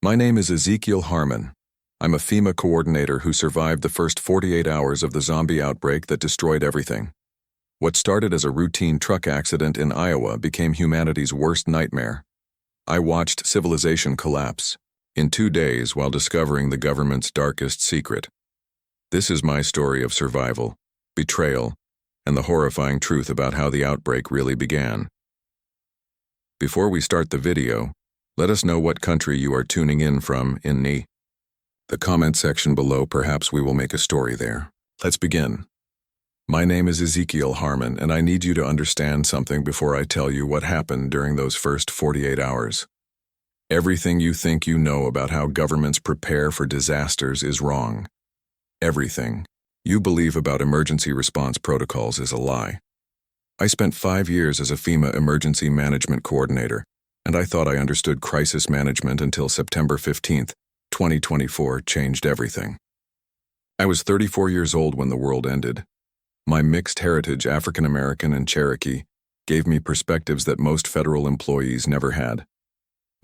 My name is Ezekiel Harmon. I'm a FEMA coordinator who survived the first 48 hours of the zombie outbreak that destroyed everything. What started as a routine truck accident in Iowa became humanity's worst nightmare. I watched civilization collapse in 2 days while discovering the government's darkest secret. This is my story of survival, betrayal, and the horrifying truth about how the outbreak really began. Before we start the video, let us know what country you are tuning in from in the comment section below. Perhaps we will make a story there. Let's begin. My name is Ezekiel Harmon, and I need you to understand something before I tell you what happened during those first 48 hours. Everything you think you know about how governments prepare for disasters is wrong. Everything you believe about emergency response protocols is a lie. I spent 5 years as a FEMA emergency management coordinator, and I thought I understood crisis management until September 15th, 2024 changed everything. I was 34 years old when the world ended. My mixed heritage, African American and Cherokee, gave me perspectives that most federal employees never had.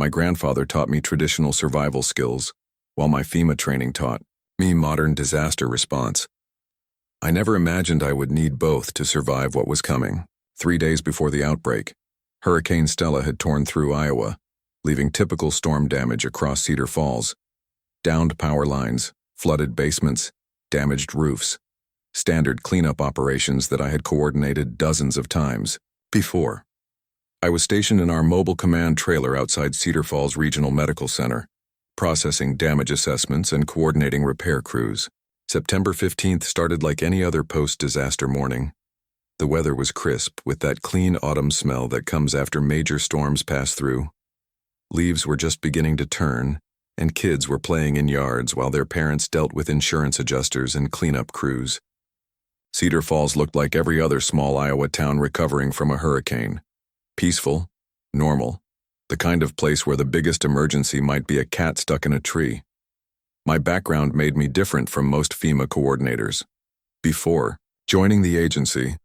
My grandfather taught me traditional survival skills, while my FEMA training taught me modern disaster response. I never imagined I would need both to survive what was coming. 3 days before the outbreak, Hurricane Stella had torn through Iowa, leaving typical storm damage across Cedar Falls. Downed power lines, flooded basements, damaged roofs. Standard cleanup operations that I had coordinated dozens of times before. I was stationed in our mobile command trailer outside Cedar Falls Regional Medical Center, processing damage assessments and coordinating repair crews. September 15th started like any other post-disaster morning. The weather was crisp with that clean autumn smell that comes after major storms pass through. Leaves were just beginning to turn, and kids were playing in yards while their parents dealt with insurance adjusters and cleanup crews. Cedar Falls looked like every other small Iowa town recovering from a hurricane. Peaceful, normal, the kind of place where the biggest emergency might be a cat stuck in a tree. My background made me different from most FEMA coordinators. Before joining the agency,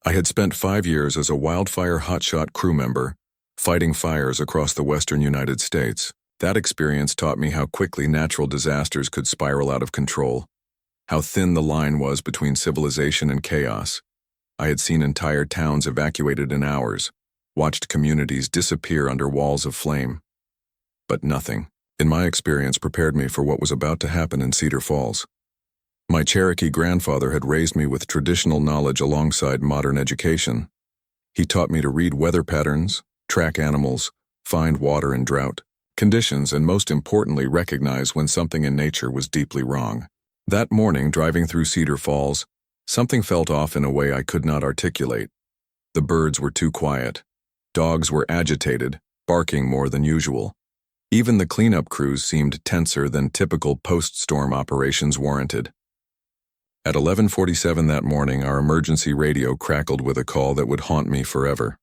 I had spent 5 years as a wildfire hotshot crew member, fighting fires across the western United States. That experience taught me how quickly natural disasters could spiral out of control, how thin the line was between civilization and chaos. I had seen entire towns evacuated in hours, watched communities disappear under walls of flame. But nothing, in my experience, prepared me for what was about to happen in Cedar Falls. My Cherokee grandfather had raised me with traditional knowledge alongside modern education. He taught me to read weather patterns, track animals, find water in drought conditions, and most importantly, recognize when something in nature was deeply wrong. That morning, driving through Cedar Falls, something felt off in a way I could not articulate. The birds were too quiet. Dogs were agitated, barking more than usual. Even the cleanup crews seemed tenser than typical post-storm operations warranted. At 11:47 that morning, our emergency radio crackled with a call that would haunt me forever.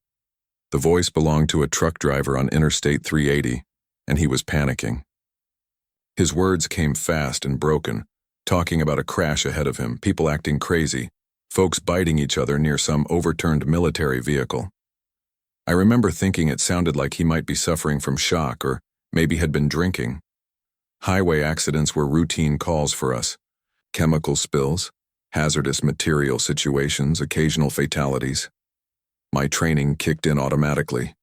The voice belonged to a truck driver on Interstate 380, and he was panicking. His words came fast and broken, talking about a crash ahead of him, people acting crazy, folks biting each other near some overturned military vehicle. I remember thinking it sounded like he might be suffering from shock or maybe had been drinking. Highway accidents were routine calls for us. Chemical spills, hazardous material situations, occasional fatalities. My training kicked in automatically.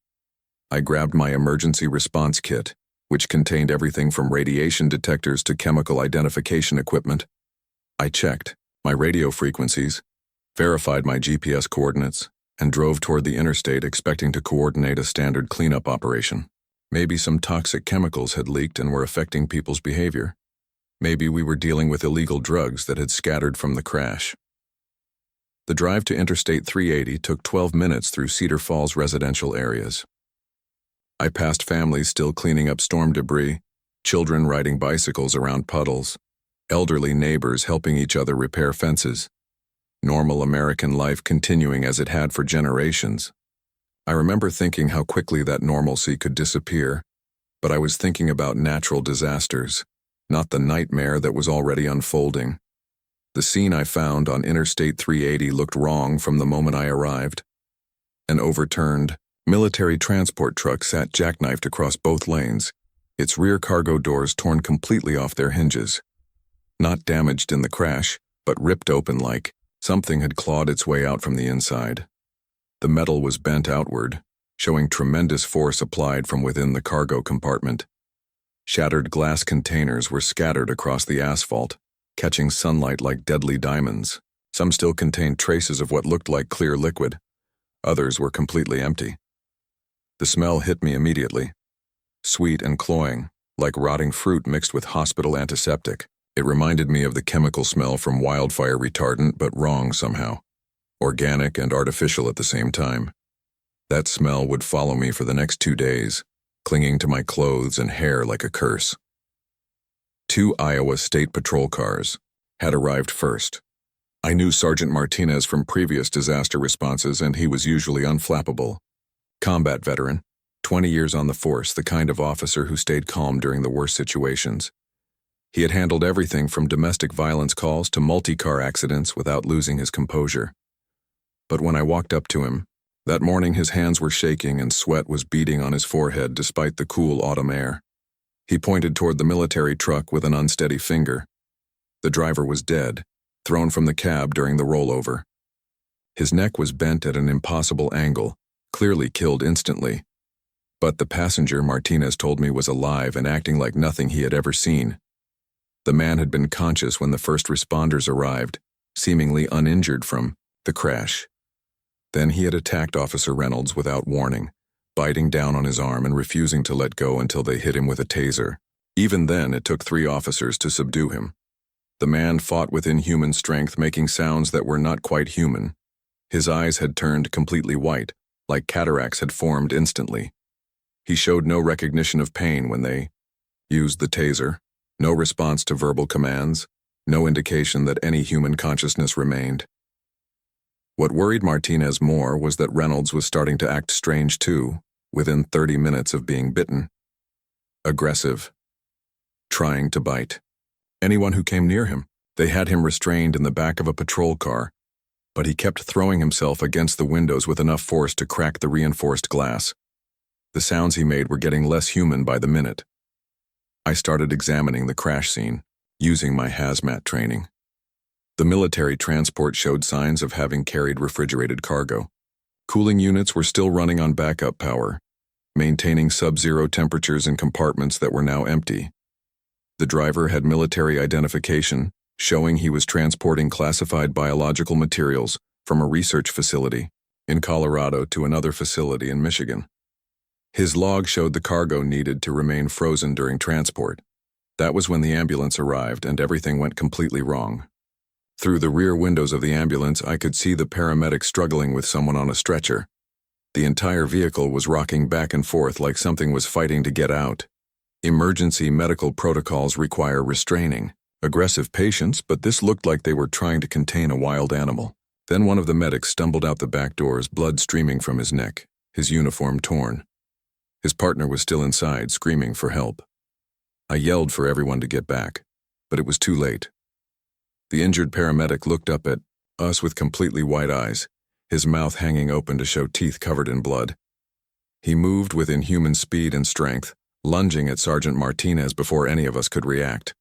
I grabbed my emergency response kit, which contained everything from radiation detectors to chemical identification equipment. I checked my radio frequencies, verified my GPS coordinates, and drove toward the interstate expecting to coordinate a standard cleanup operation. Maybe some toxic chemicals had leaked and were affecting people's behavior. Maybe we were dealing with illegal drugs that had scattered from the crash. The drive to Interstate 380 took 12 minutes through Cedar Falls residential areas. I passed families still cleaning up storm debris, children riding bicycles around puddles, elderly neighbors helping each other repair fences. Normal American life continuing as it had for generations. I remember thinking how quickly that normalcy could disappear, but I was thinking about natural disasters, not the nightmare that was already unfolding. The scene I found on Interstate 380 looked wrong from the moment I arrived. An overturned military transport truck sat jackknifed across both lanes, its rear cargo doors torn completely off their hinges. Not damaged in the crash, but ripped open like something had clawed its way out from the inside. The metal was bent outward, showing tremendous force applied from within the cargo compartment. Shattered glass containers were scattered across the asphalt, catching sunlight like deadly diamonds. Some still contained traces of what looked like clear liquid. Others were completely empty. The smell hit me immediately. Sweet and cloying, like rotting fruit mixed with hospital antiseptic. It reminded me of the chemical smell from wildfire retardant, but wrong somehow. Organic and artificial at the same time. That smell would follow me for the next 2 days, clinging to my clothes and hair like a curse. 2 Iowa State Patrol cars had arrived first. I knew Sergeant Martinez from previous disaster responses, and he was usually unflappable. Combat veteran, 20 years on the force, the kind of officer who stayed calm during the worst situations. He had handled everything from domestic violence calls to multi-car accidents without losing his composure. But when I walked up to him, that morning his hands were shaking and sweat was beading on his forehead despite the cool autumn air. He pointed toward the military truck with an unsteady finger. The driver was dead, thrown from the cab during the rollover. His neck was bent at an impossible angle, clearly killed instantly. But the passenger, Martinez told me, was alive and acting like nothing he had ever seen. The man had been conscious when the first responders arrived, seemingly uninjured from the crash. Then he had attacked Officer Reynolds without warning, biting down on his arm and refusing to let go until they hit him with a taser. Even then, it took 3 officers to subdue him. The man fought with inhuman strength, making sounds that were not quite human. His eyes had turned completely white, like cataracts had formed instantly. He showed no recognition of pain when they used the taser, no response to verbal commands, no indication that any human consciousness remained. What worried Martinez more was that Reynolds was starting to act strange too, within 30 minutes of being bitten. Aggressive. Trying to bite. Anyone who came near him. They had him restrained in the back of a patrol car, but he kept throwing himself against the windows with enough force to crack the reinforced glass. The sounds he made were getting less human by the minute. I started examining the crash scene, using my hazmat training. The military transport showed signs of having carried refrigerated cargo. Cooling units were still running on backup power, maintaining sub-zero temperatures in compartments that were now empty. The driver had military identification, showing he was transporting classified biological materials from a research facility in Colorado to another facility in Michigan. His log showed the cargo needed to remain frozen during transport. That was when the ambulance arrived and everything went completely wrong. Through the rear windows of the ambulance, I could see the paramedic struggling with someone on a stretcher. The entire vehicle was rocking back and forth like something was fighting to get out. Emergency medical protocols require restraining aggressive patients, but this looked like they were trying to contain a wild animal. Then one of the medics stumbled out the back doors, blood streaming from his neck, his uniform torn. His partner was still inside, screaming for help. I yelled for everyone to get back, but it was too late. The injured paramedic looked up at us with completely white eyes, his mouth hanging open to show teeth covered in blood. He moved with inhuman speed and strength, lunging at Sergeant Martinez before any of us could react.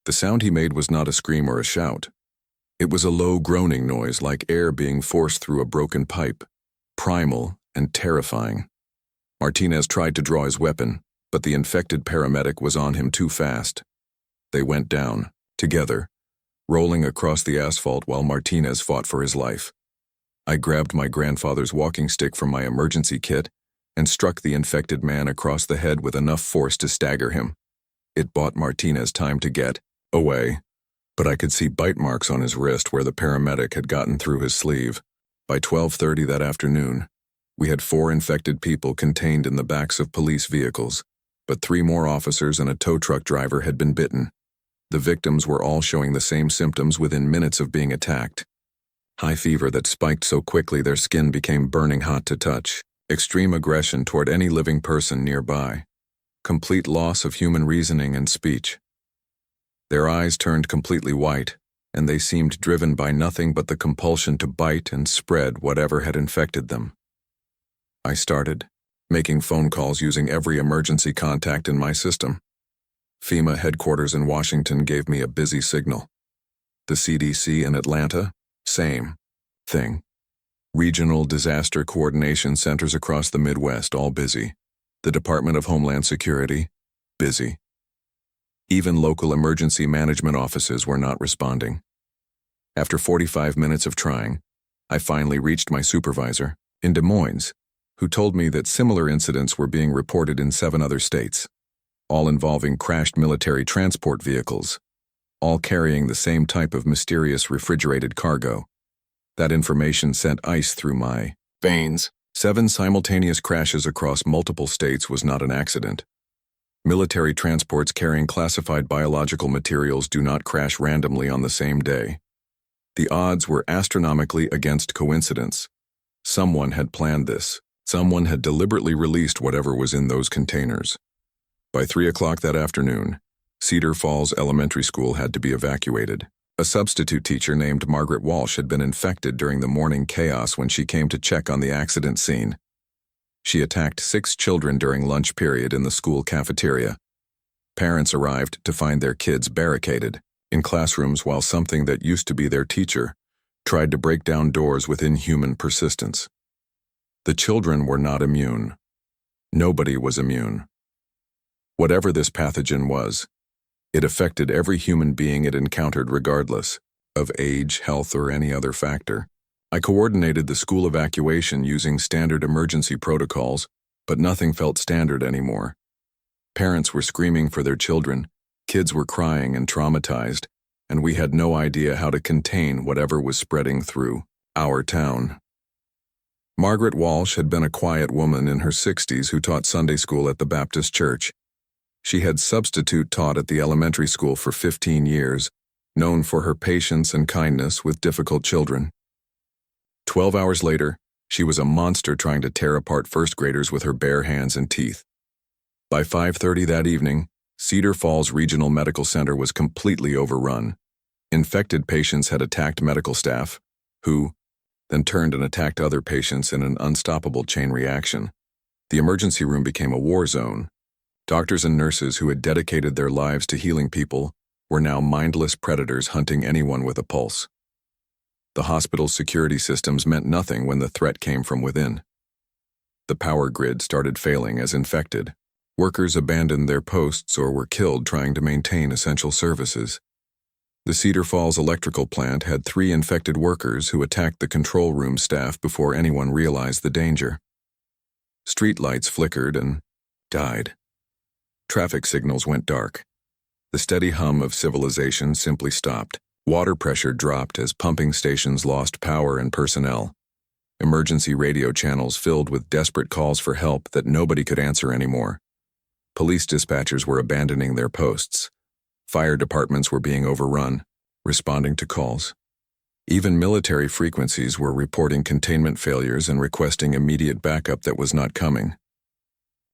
The sound he made was not a scream or a shout. It was a low groaning noise like air being forced through a broken pipe, primal and terrifying. Martinez tried to draw his weapon, but the infected paramedic was on him too fast. They went down, together, rolling across the asphalt while Martinez fought for his life. I grabbed my grandfather's walking stick from my emergency kit and struck the infected man across the head with enough force to stagger him. It bought Martinez time to get away, but I could see bite marks on his wrist where the paramedic had gotten through his sleeve. By 12:30 that afternoon, we had 4 infected people contained in the backs of police vehicles, but 3 more officers and a tow truck driver had been bitten. The victims were all showing the same symptoms within minutes of being attacked. High fever that spiked so quickly their skin became burning hot to touch. Extreme aggression toward any living person nearby. Complete loss of human reasoning and speech. Their eyes turned completely white, and they seemed driven by nothing but the compulsion to bite and spread whatever had infected them. I started making phone calls using every emergency contact in my system. FEMA headquarters in Washington gave me a busy signal. The CDC in Atlanta, same thing. Regional disaster coordination centers across the Midwest, all busy. The Department of Homeland Security, busy. Even local emergency management offices were not responding. After 45 minutes of trying, I finally reached my supervisor in Des Moines, who told me that similar incidents were being reported in 7 other states, all involving crashed military transport vehicles, all carrying the same type of mysterious refrigerated cargo. That information sent ice through my veins. 7 simultaneous crashes across multiple states was not an accident. Military transports carrying classified biological materials do not crash randomly on the same day. The odds were astronomically against coincidence. Someone had planned this. Someone had deliberately released whatever was in those containers. By 3 o'clock that afternoon, Cedar Falls Elementary School had to be evacuated. A substitute teacher named Margaret Walsh had been infected during the morning chaos when she came to check on the accident scene. She attacked 6 children during lunch period in the school cafeteria. Parents arrived to find their kids barricaded in classrooms while something that used to be their teacher tried to break down doors with inhuman persistence. The children were not immune. Nobody was immune. Whatever this pathogen was, it affected every human being it encountered regardless of age, health, or any other factor. I coordinated the school evacuation using standard emergency protocols, but nothing felt standard anymore. Parents were screaming for their children, kids were crying and traumatized, and we had no idea how to contain whatever was spreading through our town. Margaret Walsh had been a quiet woman in her 60s who taught Sunday school at the Baptist church. She had substitute taught at the elementary school for 15 years, known for her patience and kindness with difficult children. 12 hours later, she was a monster trying to tear apart first graders with her bare hands and teeth. By 5:30 that evening, Cedar Falls Regional Medical Center was completely overrun. Infected patients had attacked medical staff, who then turned and attacked other patients in an unstoppable chain reaction. The emergency room became a war zone. Doctors and nurses who had dedicated their lives to healing people were now mindless predators hunting anyone with a pulse. The hospital's security systems meant nothing when the threat came from within. The power grid started failing as infected. Workers abandoned their posts or were killed trying to maintain essential services. The Cedar Falls electrical plant had 3 infected workers who attacked the control room staff before anyone realized the danger. Street lights flickered and died. Traffic signals went dark. The steady hum of civilization simply stopped. Water pressure dropped as pumping stations lost power and personnel. Emergency radio channels filled with desperate calls for help that nobody could answer anymore. Police dispatchers were abandoning their posts. Fire departments were being overrun, responding to calls. Even military frequencies were reporting containment failures and requesting immediate backup that was not coming.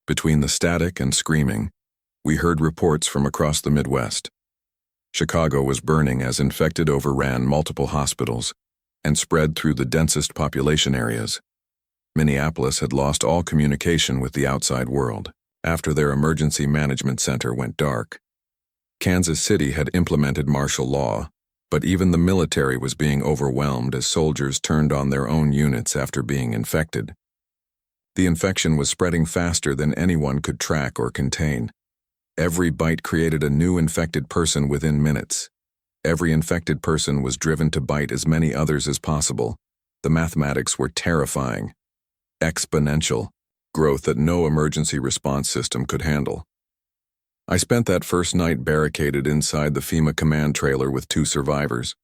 Between the static and screaming, we heard reports from across the Midwest. Chicago was burning as infected overran multiple hospitals and spread through the densest population areas. Minneapolis had lost all communication with the outside world after their emergency management center went dark. Kansas City had implemented martial law, but even the military was being overwhelmed as soldiers turned on their own units after being infected. The infection was spreading faster than anyone could track or contain. Every bite created a new infected person within minutes. Every infected person was driven to bite as many others as possible. The mathematics were terrifying. Exponential growth that no emergency response system could handle. I spent that first night barricaded inside the FEMA command trailer with 2 survivors.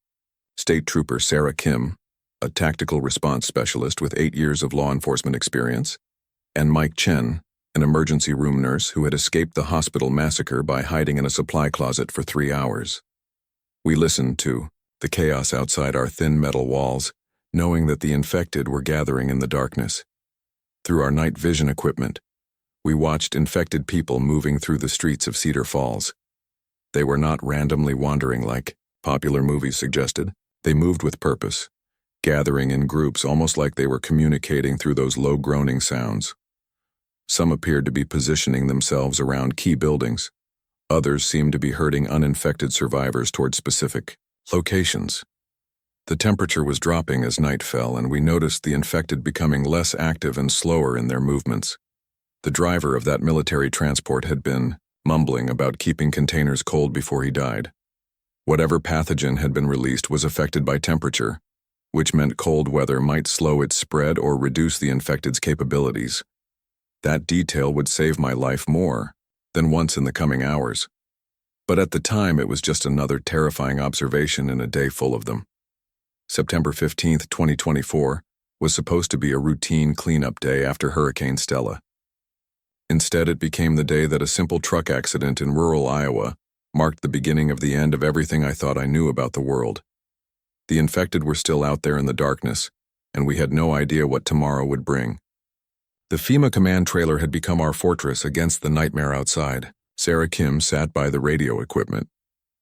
State Trooper Sarah Kim, a tactical response specialist with 8 years of law enforcement experience, and Mike Chen, an emergency room nurse who had escaped the hospital massacre by hiding in a supply closet for 3 hours. We listened to the chaos outside our thin metal walls, knowing that the infected were gathering in the darkness. Through our night vision equipment, we watched infected people moving through the streets of Cedar Falls. They were not randomly wandering like popular movies suggested. They moved with purpose, gathering in groups almost like they were communicating through those low groaning sounds. Some appeared to be positioning themselves around key buildings. Others seemed to be herding uninfected survivors toward specific locations. The temperature was dropping as night fell, and we noticed the infected becoming less active and slower in their movements. The driver of that military transport had been mumbling about keeping containers cold before he died. Whatever pathogen had been released was affected by temperature, which meant cold weather might slow its spread or reduce the infected's capabilities. That detail would save my life more than once in the coming hours. But at the time, it was just another terrifying observation in a day full of them. September 15, 2024, was supposed to be a routine cleanup day after Hurricane Stella. Instead, it became the day that a simple truck accident in rural Iowa marked the beginning of the end of everything I thought I knew about the world. The infected were still out there in the darkness, and we had no idea what tomorrow would bring. The FEMA command trailer had become our fortress against the nightmare outside. Sarah Kim sat by the radio equipment,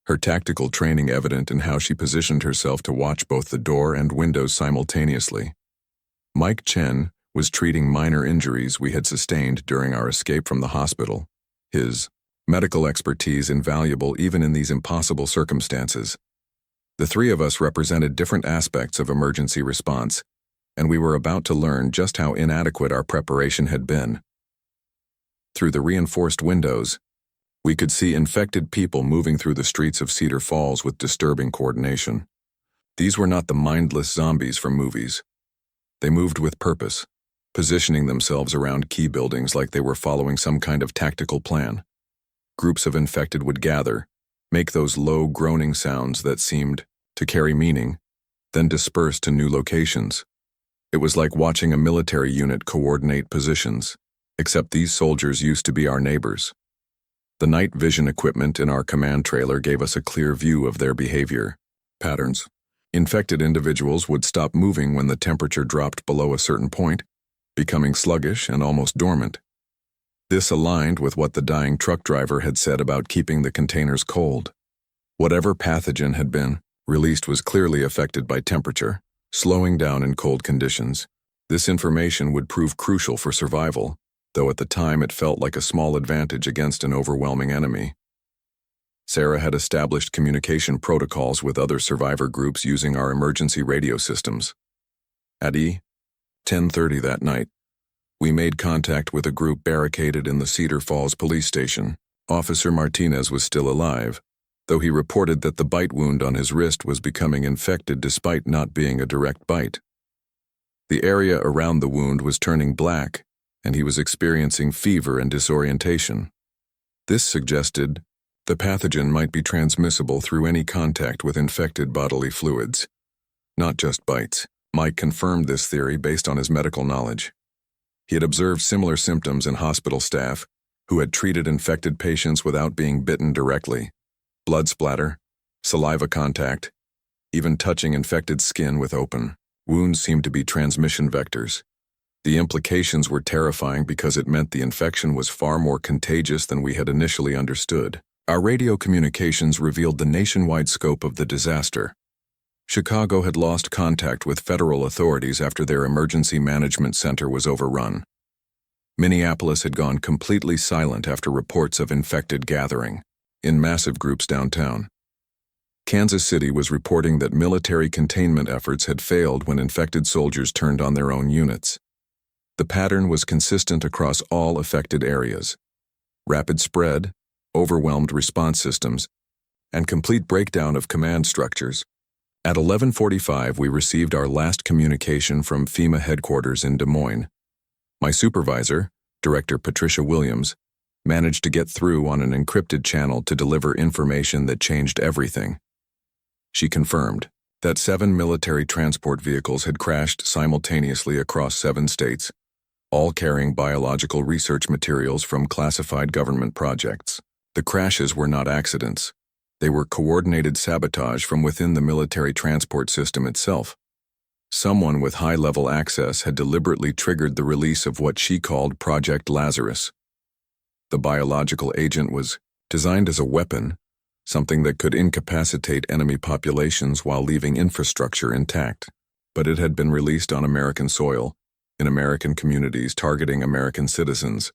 her tactical training evident in how she positioned herself to watch both the door and windows simultaneously. Mike Chen was treating minor injuries we had sustained during our escape from the hospital, his medical expertise invaluable even in these impossible circumstances. The three of us represented different aspects of emergency response, and we were about to learn just how inadequate our preparation had been. Through the reinforced windows, we could see infected people moving through the streets of Cedar Falls with disturbing coordination. These were not the mindless zombies from movies. They moved with purpose, positioning themselves around key buildings like they were following some kind of tactical plan. Groups of infected would gather, make those low groaning sounds that seemed to carry meaning, then disperse to new locations. It was like watching a military unit coordinate positions, except these soldiers used to be our neighbors. The night vision equipment in our command trailer gave us a clear view of their behavior patterns. Infected individuals would stop moving when the temperature dropped below a certain point, becoming sluggish and almost dormant. This aligned with what the dying truck driver had said about keeping the containers cold. Whatever pathogen had been released was clearly affected by temperature, slowing down in cold conditions. This information would prove crucial for survival, though at the time it felt like a small advantage against an overwhelming enemy. Sarah had established communication protocols with other survivor groups using our emergency radio systems. At 10:30 that night, we made contact with a group barricaded in the Cedar Falls police station. Officer Martinez was still alive, though he reported that the bite wound on his wrist was becoming infected despite not being a direct bite. The area around the wound was turning black, and he was experiencing fever and disorientation. This suggested the pathogen might be transmissible through any contact with infected bodily fluids, not just bites. Mike confirmed this theory based on his medical knowledge. He had observed similar symptoms in hospital staff who had treated infected patients without being bitten directly. Blood splatter, saliva contact, even touching infected skin with open wounds seemed to be transmission vectors. The implications were terrifying because it meant the infection was far more contagious than we had initially understood. Our radio communications revealed the nationwide scope of the disaster. Chicago had lost contact with federal authorities after their emergency management center was overrun. Minneapolis had gone completely silent after reports of infected gathering in massive groups downtown. Kansas City was reporting that military containment efforts had failed when infected soldiers turned on their own units. The pattern was consistent across all affected areas: rapid spread, overwhelmed response systems, and complete breakdown of command structures. At 11:45, we received our last communication from FEMA headquarters in Des Moines. My supervisor, Director Patricia Williams, managed to get through on an encrypted channel to deliver information that changed everything. She confirmed that 7 military transport vehicles had crashed simultaneously across 7 states, all carrying biological research materials from classified government projects. The crashes were not accidents. They were coordinated sabotage from within the military transport system itself. Someone with high-level access had deliberately triggered the release of what she called Project Lazarus. The biological agent was designed as a weapon, something that could incapacitate enemy populations while leaving infrastructure intact. But it had been released on American soil, in American communities targeting American citizens.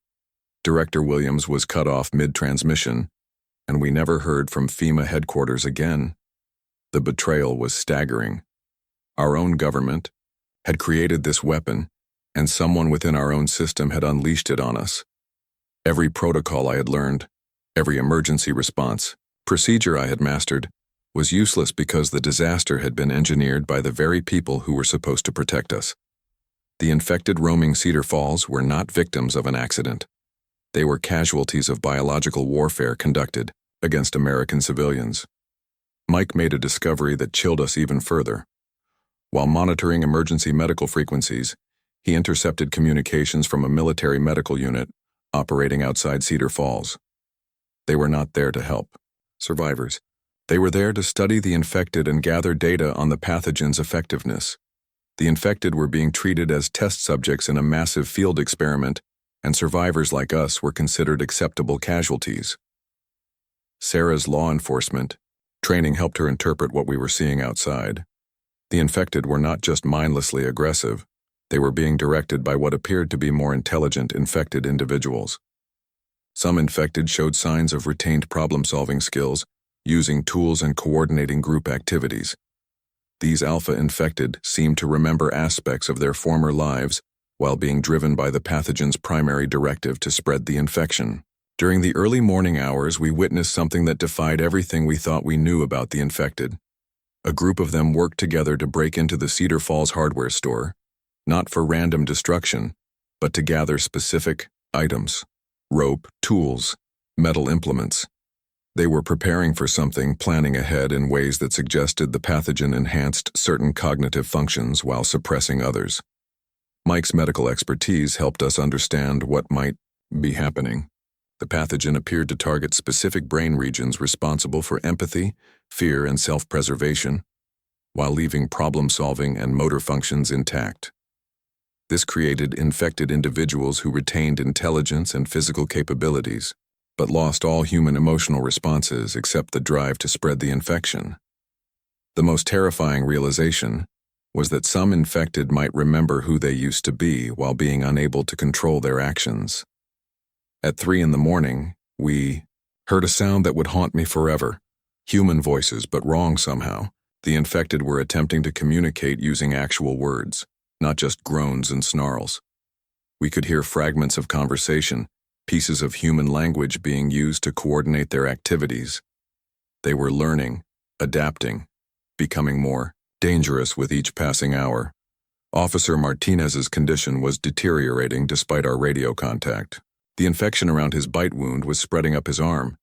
Director Williams was cut off mid-transmission, and we never heard from FEMA headquarters again. The betrayal was staggering. Our own government had created this weapon, and someone within our own system had unleashed it on us. Every protocol I had learned, every emergency response, procedure I had mastered, was useless because the disaster had been engineered by the very people who were supposed to protect us. The infected roaming Cedar Falls were not victims of an accident. They were casualties of biological warfare conducted against American civilians. Mike made a discovery that chilled us even further. While monitoring emergency medical frequencies, he intercepted communications from a military medical unit operating outside Cedar Falls. They were not there to help survivors. They were there to study the infected and gather data on the pathogen's effectiveness. The infected were being treated as test subjects in a massive field experiment, and survivors like us were considered acceptable casualties. Sarah's law enforcement training helped her interpret what we were seeing outside. The infected were not just mindlessly aggressive, they were being directed by what appeared to be more intelligent infected individuals. Some infected showed signs of retained problem-solving skills, using tools and coordinating group activities. These alpha-infected seemed to remember aspects of their former lives while being driven by the pathogen's primary directive to spread the infection. During the early morning hours, we witnessed something that defied everything we thought we knew about the infected. A group of them worked together to break into the Cedar Falls hardware store, not for random destruction, but to gather specific items: rope, tools, metal implements. They were preparing for something, planning ahead in ways that suggested the pathogen enhanced certain cognitive functions while suppressing others. Mike's medical expertise helped us understand what might be happening. The pathogen appeared to target specific brain regions responsible for empathy, fear, and self-preservation, while leaving problem-solving and motor functions intact. This created infected individuals who retained intelligence and physical capabilities, but lost all human emotional responses except the drive to spread the infection. The most terrifying realization was that some infected might remember who they used to be while being unable to control their actions. At 3 a.m, we heard a sound that would haunt me forever. Human voices, but wrong somehow. The infected were attempting to communicate using actual words, not just groans and snarls. We could hear fragments of conversation, pieces of human language being used to coordinate their activities. They were learning, adapting, becoming more dangerous with each passing hour. Officer Martinez's condition was deteriorating despite our radio contact. The infection around his bite wound was spreading up his arm,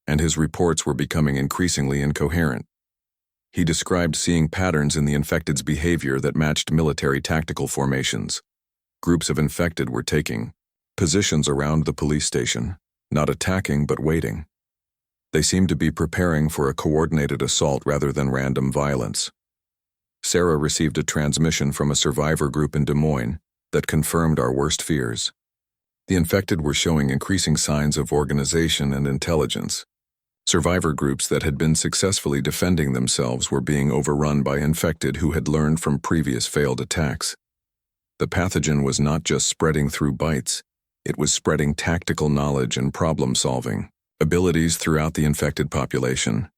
and his reports were becoming increasingly incoherent. He described seeing patterns in the infected's behavior that matched military tactical formations. Groups of infected were taking positions around the police station, not attacking but waiting. They seemed to be preparing for a coordinated assault rather than random violence. Sarah received a transmission from a survivor group in Des Moines that confirmed our worst fears. The infected were showing increasing signs of organization and intelligence. Survivor groups that had been successfully defending themselves were being overrun by infected who had learned from previous failed attacks. The pathogen was not just spreading through bites, it was spreading tactical knowledge and problem-solving abilities throughout the infected population.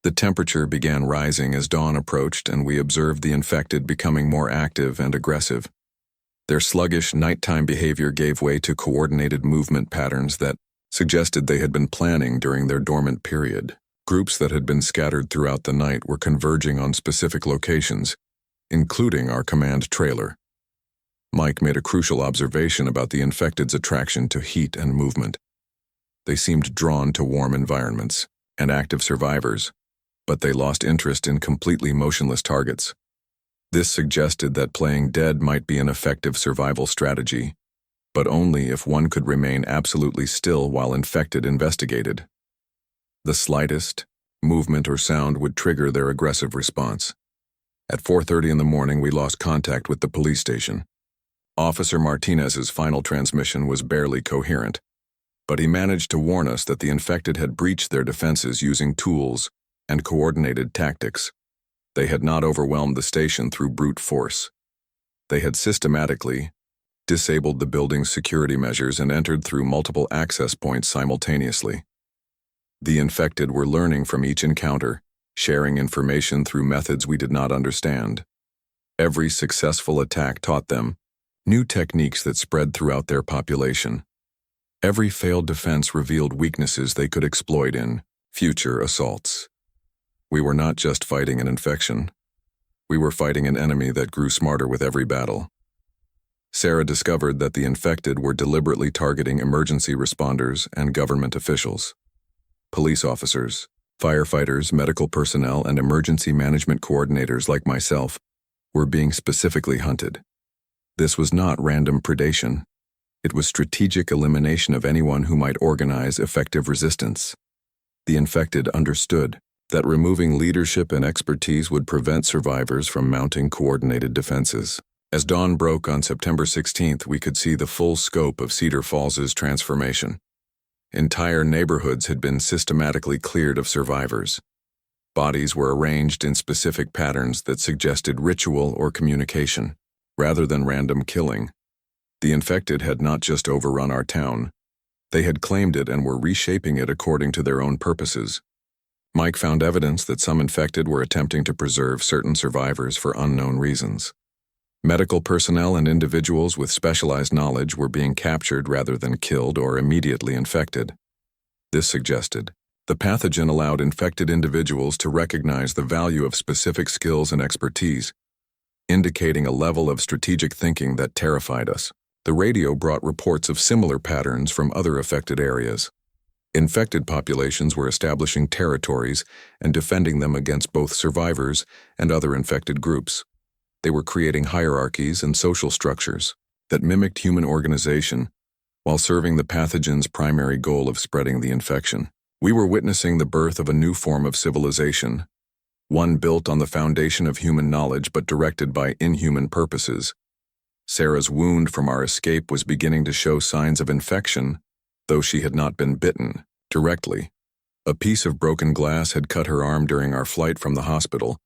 The temperature began rising as dawn approached, and we observed the infected becoming more active and aggressive. Their sluggish nighttime behavior gave way to coordinated movement patterns that suggested they had been planning during their dormant period. Groups that had been scattered throughout the night were converging on specific locations, including our command trailer. Mike made a crucial observation about the infected's attraction to heat and movement. They seemed drawn to warm environments and active survivors, but they lost interest in completely motionless targets. This suggested that playing dead might be an effective survival strategy, but only if one could remain absolutely still while infected investigated. The slightest movement or sound would trigger their aggressive response. At 4:30 a.m, we lost contact with the police station. Officer Martinez's final transmission was barely coherent, but he managed to warn us that the infected had breached their defenses using tools and coordinated tactics. They had not overwhelmed the station through brute force. They had systematically disabled the building's security measures, and entered through multiple access points simultaneously. The infected were learning from each encounter, sharing information through methods we did not understand. Every successful attack taught them new techniques that spread throughout their population. Every failed defense revealed weaknesses they could exploit in future assaults. We were not just fighting an infection. We were fighting an enemy that grew smarter with every battle. Sarah discovered that the infected were deliberately targeting emergency responders and government officials. Police officers, firefighters, medical personnel, and emergency management coordinators like myself were being specifically hunted. This was not random predation. It was strategic elimination of anyone who might organize effective resistance. The infected understood that removing leadership and expertise would prevent survivors from mounting coordinated defenses. As dawn broke on September 16th, we could see the full scope of Cedar Falls's transformation. Entire neighborhoods had been systematically cleared of survivors. Bodies were arranged in specific patterns that suggested ritual or communication, rather than random killing. The infected had not just overrun our town. They had claimed it and were reshaping it according to their own purposes. Mike found evidence that some infected were attempting to preserve certain survivors for unknown reasons. Medical personnel and individuals with specialized knowledge were being captured rather than killed or immediately infected. This suggested the pathogen allowed infected individuals to recognize the value of specific skills and expertise, indicating a level of strategic thinking that terrified us. The radio brought reports of similar patterns from other affected areas. Infected populations were establishing territories and defending them against both survivors and other infected groups. They were creating hierarchies and social structures that mimicked human organization while serving the pathogen's primary goal of spreading the infection. We were witnessing the birth of a new form of civilization, one built on the foundation of human knowledge but directed by inhuman purposes. Sarah's wound from our escape was beginning to show signs of infection, though she had not been bitten directly. A piece of broken glass had cut her arm during our flight from the hospital,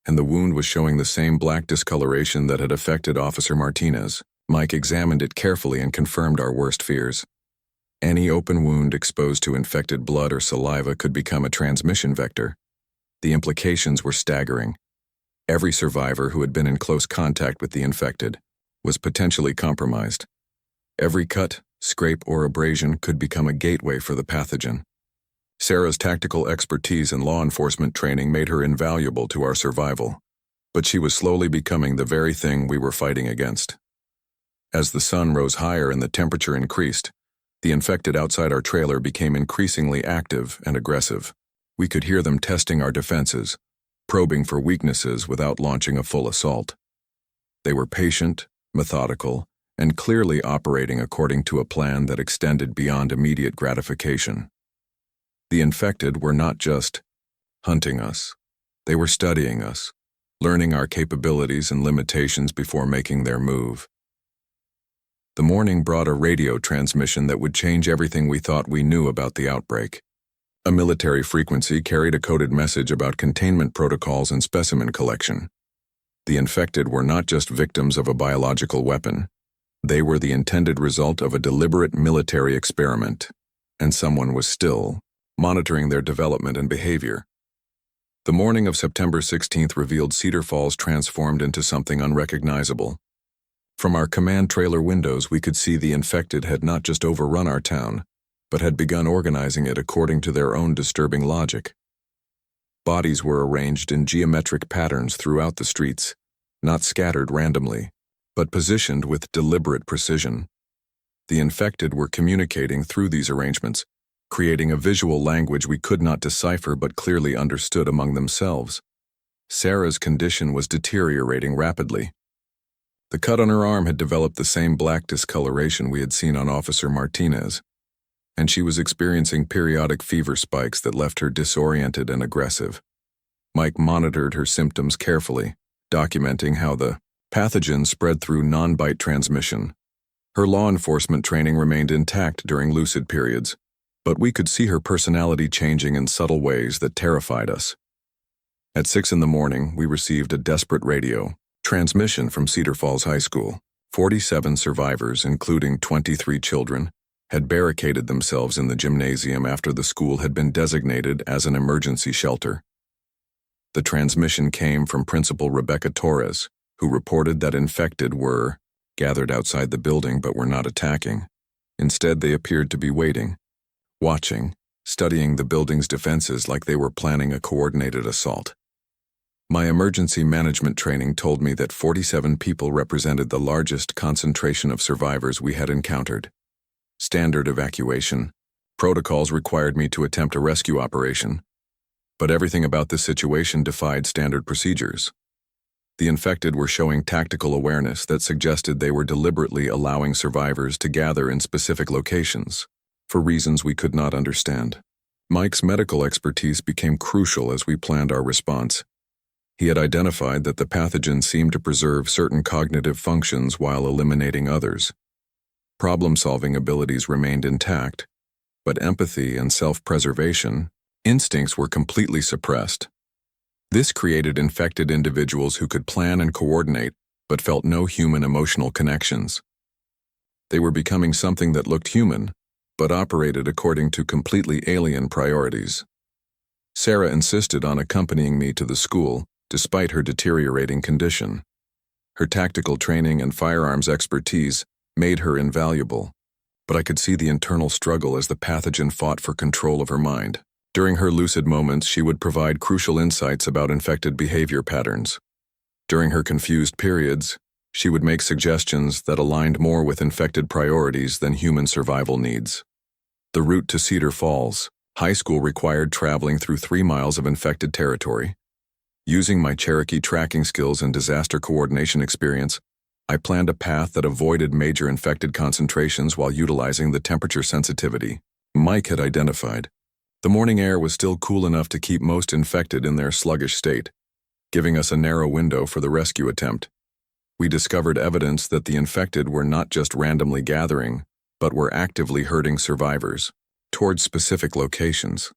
and the wound was showing the same black discoloration that had affected Officer Martinez. Mike examined it carefully and confirmed our worst fears. Any open wound exposed to infected blood or saliva could become a transmission vector. The implications were staggering. Every survivor who had been in close contact with the infected was potentially compromised. Every cut, scrape, or abrasion could become a gateway for the pathogen. Sarah's tactical expertise and law enforcement training made her invaluable to our survival, but she was slowly becoming the very thing we were fighting against. As the sun rose higher and the temperature increased, the infected outside our trailer became increasingly active and aggressive. We could hear them testing our defenses, probing for weaknesses without launching a full assault. They were patient, methodical, and clearly operating according to a plan that extended beyond immediate gratification. The infected were not just hunting us. They were studying us, learning our capabilities and limitations before making their move. The morning brought a radio transmission that would change everything we thought we knew about the outbreak. A military frequency carried a coded message about containment protocols and specimen collection. The infected were not just victims of a biological weapon. They were the intended result of a deliberate military experiment, and someone was still monitoring their development and behavior. The morning of September 16th revealed Cedar Falls transformed into something unrecognizable. From our command trailer windows, we could see the infected had not just overrun our town, but had begun organizing it according to their own disturbing logic. Bodies were arranged in geometric patterns throughout the streets, not scattered randomly, but positioned with deliberate precision. The infected were communicating through these arrangements, creating a visual language we could not decipher but clearly understood among themselves. Sarah's condition was deteriorating rapidly. The cut on her arm had developed the same black discoloration we had seen on Officer Martinez, and she was experiencing periodic fever spikes that left her disoriented and aggressive. Mike monitored her symptoms carefully, documenting how the pathogen spread through non-bite transmission. Her law enforcement training remained intact during lucid periods, but we could see her personality changing in subtle ways that terrified us. At 6 in the morning, we received a desperate radio transmission from Cedar Falls High School. 47 survivors, including 23 children, had barricaded themselves in the gymnasium after the school had been designated as an emergency shelter. The transmission came from Principal Rebecca Torres, who reported that infected were gathered outside the building but were not attacking. Instead, they appeared to be waiting, watching, studying the building's defenses like they were planning a coordinated assault. My emergency management training told me that 47 people represented the largest concentration of survivors we had encountered. Standard evacuation protocols required me to attempt a rescue operation, but everything about this situation defied standard procedures. The infected were showing tactical awareness that suggested they were deliberately allowing survivors to gather in specific locations, for reasons we could not understand. Mike's medical expertise became crucial as we planned our response. He had identified that the pathogen seemed to preserve certain cognitive functions while eliminating others. Problem-solving abilities remained intact, but empathy and self-preservation instincts were completely suppressed. This created infected individuals who could plan and coordinate, but felt no human emotional connections. They were becoming something that looked human, but operated according to completely alien priorities. Sarah insisted on accompanying me to the school, despite her deteriorating condition. Her tactical training and firearms expertise made her invaluable, but I could see the internal struggle as the pathogen fought for control of her mind. During her lucid moments, she would provide crucial insights about infected behavior patterns. During her confused periods, she would make suggestions that aligned more with infected priorities than human survival needs. The route to Cedar Falls High School required traveling through 3 miles of infected territory. Using my Cherokee tracking skills and disaster coordination experience, I planned a path that avoided major infected concentrations while utilizing the temperature sensitivity Mike had identified. The morning air was still cool enough to keep most infected in their sluggish state, giving us a narrow window for the rescue attempt. We discovered evidence that the infected were not just randomly gathering, but were actively herding survivors towards specific locations.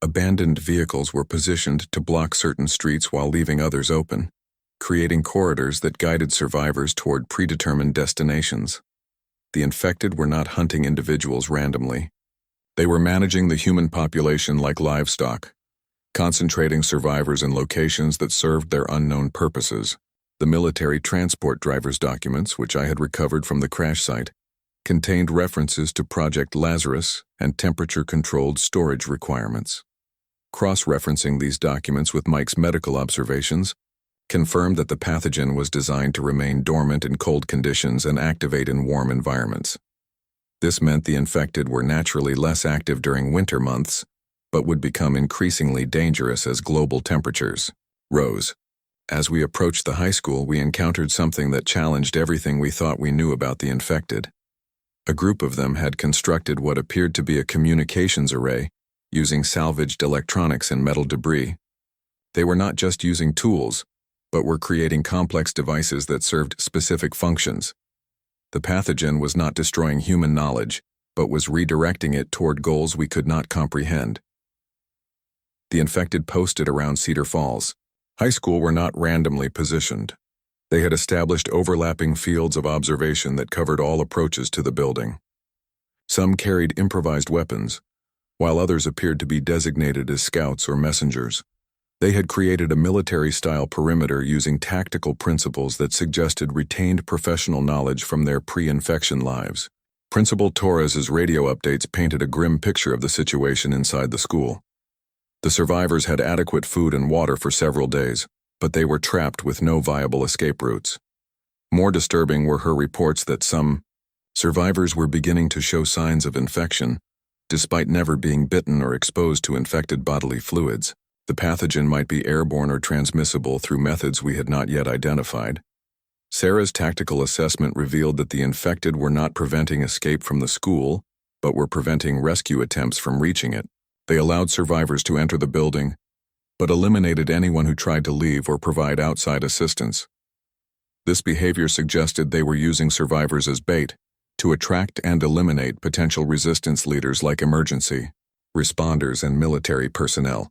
Abandoned vehicles were positioned to block certain streets while leaving others open, creating corridors that guided survivors toward predetermined destinations. The infected were not hunting individuals randomly. They were managing the human population like livestock, concentrating survivors in locations that served their unknown purposes. The military transport driver's documents, which I had recovered from the crash site, contained references to Project Lazarus and temperature-controlled storage requirements. Cross-referencing these documents with Mike's medical observations confirmed that the pathogen was designed to remain dormant in cold conditions and activate in warm environments. This meant the infected were naturally less active during winter months, but would become increasingly dangerous as global temperatures rose. As we approached the high school, we encountered something that challenged everything we thought we knew about the infected. A group of them had constructed what appeared to be a communications array using salvaged electronics and metal debris. They were not just using tools, but were creating complex devices that served specific functions. The pathogen was not destroying human knowledge, but was redirecting it toward goals we could not comprehend. The infected posted around Cedar Falls High School were not randomly positioned. They had established overlapping fields of observation that covered all approaches to the building. Some carried improvised weapons, while others appeared to be designated as scouts or messengers. They had created a military-style perimeter using tactical principles that suggested retained professional knowledge from their pre-infection lives. Principal Torres's radio updates painted a grim picture of the situation inside the school. The survivors had adequate food and water for several days, but they were trapped with no viable escape routes. More disturbing were her reports that some survivors were beginning to show signs of infection, despite never being bitten or exposed to infected bodily fluids. The pathogen might be airborne or transmissible through methods we had not yet identified. Sarah's tactical assessment revealed that the infected were not preventing escape from the school, but were preventing rescue attempts from reaching it. They allowed survivors to enter the building, but eliminated anyone who tried to leave or provide outside assistance. This behavior suggested they were using survivors as bait to attract and eliminate potential resistance leaders like emergency responders and military personnel.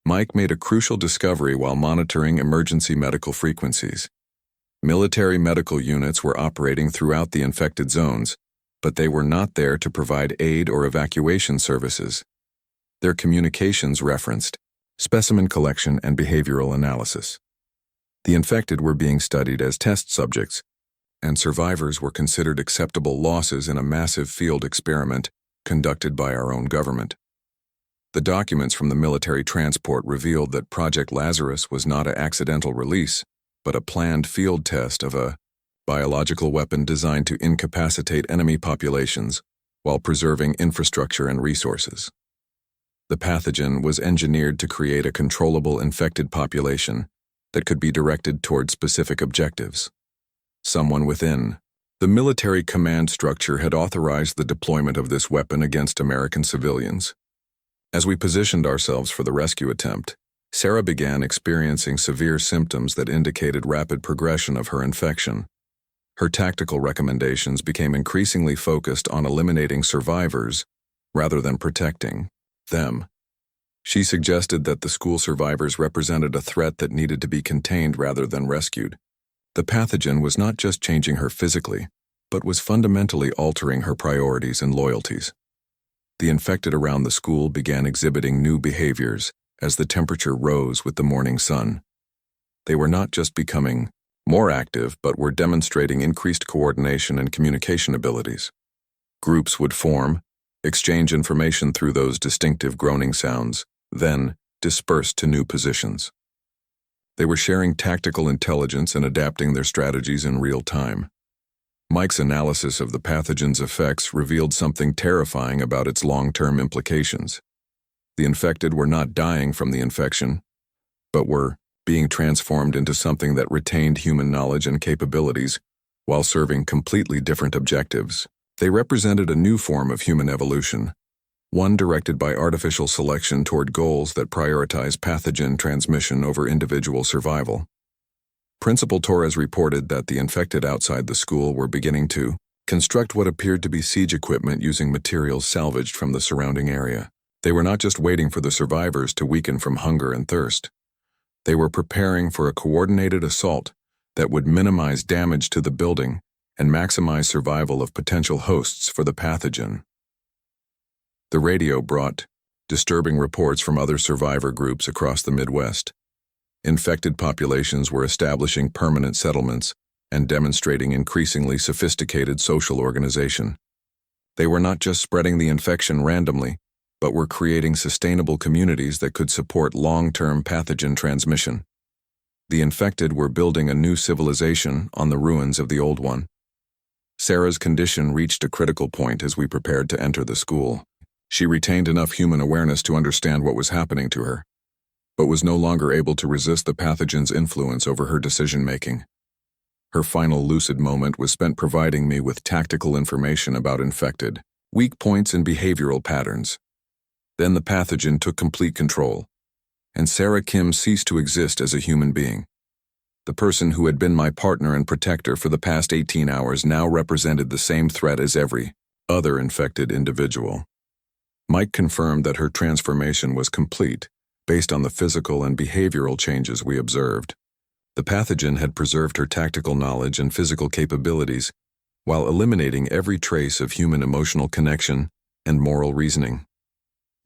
Mike made a crucial discovery while monitoring emergency medical frequencies. Military medical units were operating throughout the infected zones, but they were not there to provide aid or evacuation services. Their communications referenced specimen collection and behavioral analysis. The infected were being studied as test subjects, and survivors were considered acceptable losses in a massive field experiment conducted by our own government. The documents from the military transport revealed that Project Lazarus was not an accidental release, but a planned field test of a biological weapon designed to incapacitate enemy populations while preserving infrastructure and resources. The pathogen was engineered to create a controllable infected population that could be directed toward specific objectives. Someone within the military command structure had authorized the deployment of this weapon against American civilians. As we positioned ourselves for the rescue attempt, Sarah began experiencing severe symptoms that indicated rapid progression of her infection. Her tactical recommendations became increasingly focused on eliminating survivors rather than protecting them. She suggested that the school survivors represented a threat that needed to be contained rather than rescued. The pathogen was not just changing her physically, but was fundamentally altering her priorities and loyalties. The infected around the school began exhibiting new behaviors as the temperature rose with the morning sun. They were not just becoming more active, but were demonstrating increased coordination and communication abilities. Groups would form, exchange information through those distinctive groaning sounds, then disperse to new positions. They were sharing tactical intelligence and adapting their strategies in real time. Mike's analysis of the pathogen's effects revealed something terrifying about its long-term implications. The infected were not dying from the infection, but were being transformed into something that retained human knowledge and capabilities while serving completely different objectives. They represented a new form of human evolution, one directed by artificial selection toward goals that prioritize pathogen transmission over individual survival. Principal Torres reported that the infected outside the school were beginning to construct what appeared to be siege equipment using materials salvaged from the surrounding area. They were not just waiting for the survivors to weaken from hunger and thirst. They were preparing for a coordinated assault that would minimize damage to the building and maximize survival of potential hosts for the pathogen. The radio brought disturbing reports from other survivor groups across the Midwest. Infected populations were establishing permanent settlements and demonstrating increasingly sophisticated social organization. They were not just spreading the infection randomly, but were creating sustainable communities that could support long-term pathogen transmission. The infected were building a new civilization on the ruins of the old one. Sarah's condition reached a critical point as we prepared to enter the school. She retained enough human awareness to understand what was happening to her, but was no longer able to resist the pathogen's influence over her decision-making. Her final lucid moment was spent providing me with tactical information about infected, weak points and behavioral patterns. Then the pathogen took complete control, and Sarah Kim ceased to exist as a human being. The person who had been my partner and protector for the past 18 hours now represented the same threat as every other infected individual. Mike confirmed that her transformation was complete, based on the physical and behavioral changes we observed. The pathogen had preserved her tactical knowledge and physical capabilities, while eliminating every trace of human emotional connection and moral reasoning.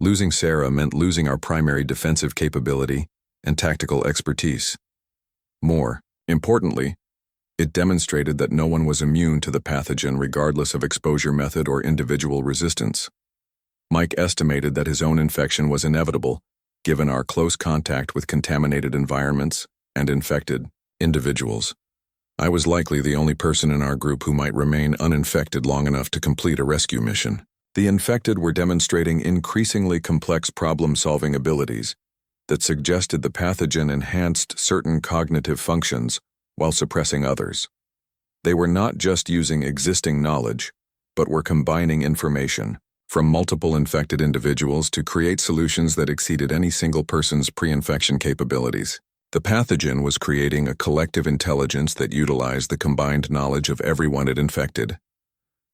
Losing Sarah meant losing our primary defensive capability and tactical expertise. More importantly, it demonstrated that no one was immune to the pathogen regardless of exposure method or individual resistance. Mike estimated that his own infection was inevitable, given our close contact with contaminated environments and infected individuals. I was likely the only person in our group who might remain uninfected long enough to complete a rescue mission. The infected were demonstrating increasingly complex problem-solving abilities that suggested the pathogen enhanced certain cognitive functions while suppressing others. They were not just using existing knowledge, but were combining information from multiple infected individuals to create solutions that exceeded any single person's pre-infection capabilities. The pathogen was creating a collective intelligence that utilized the combined knowledge of everyone it infected.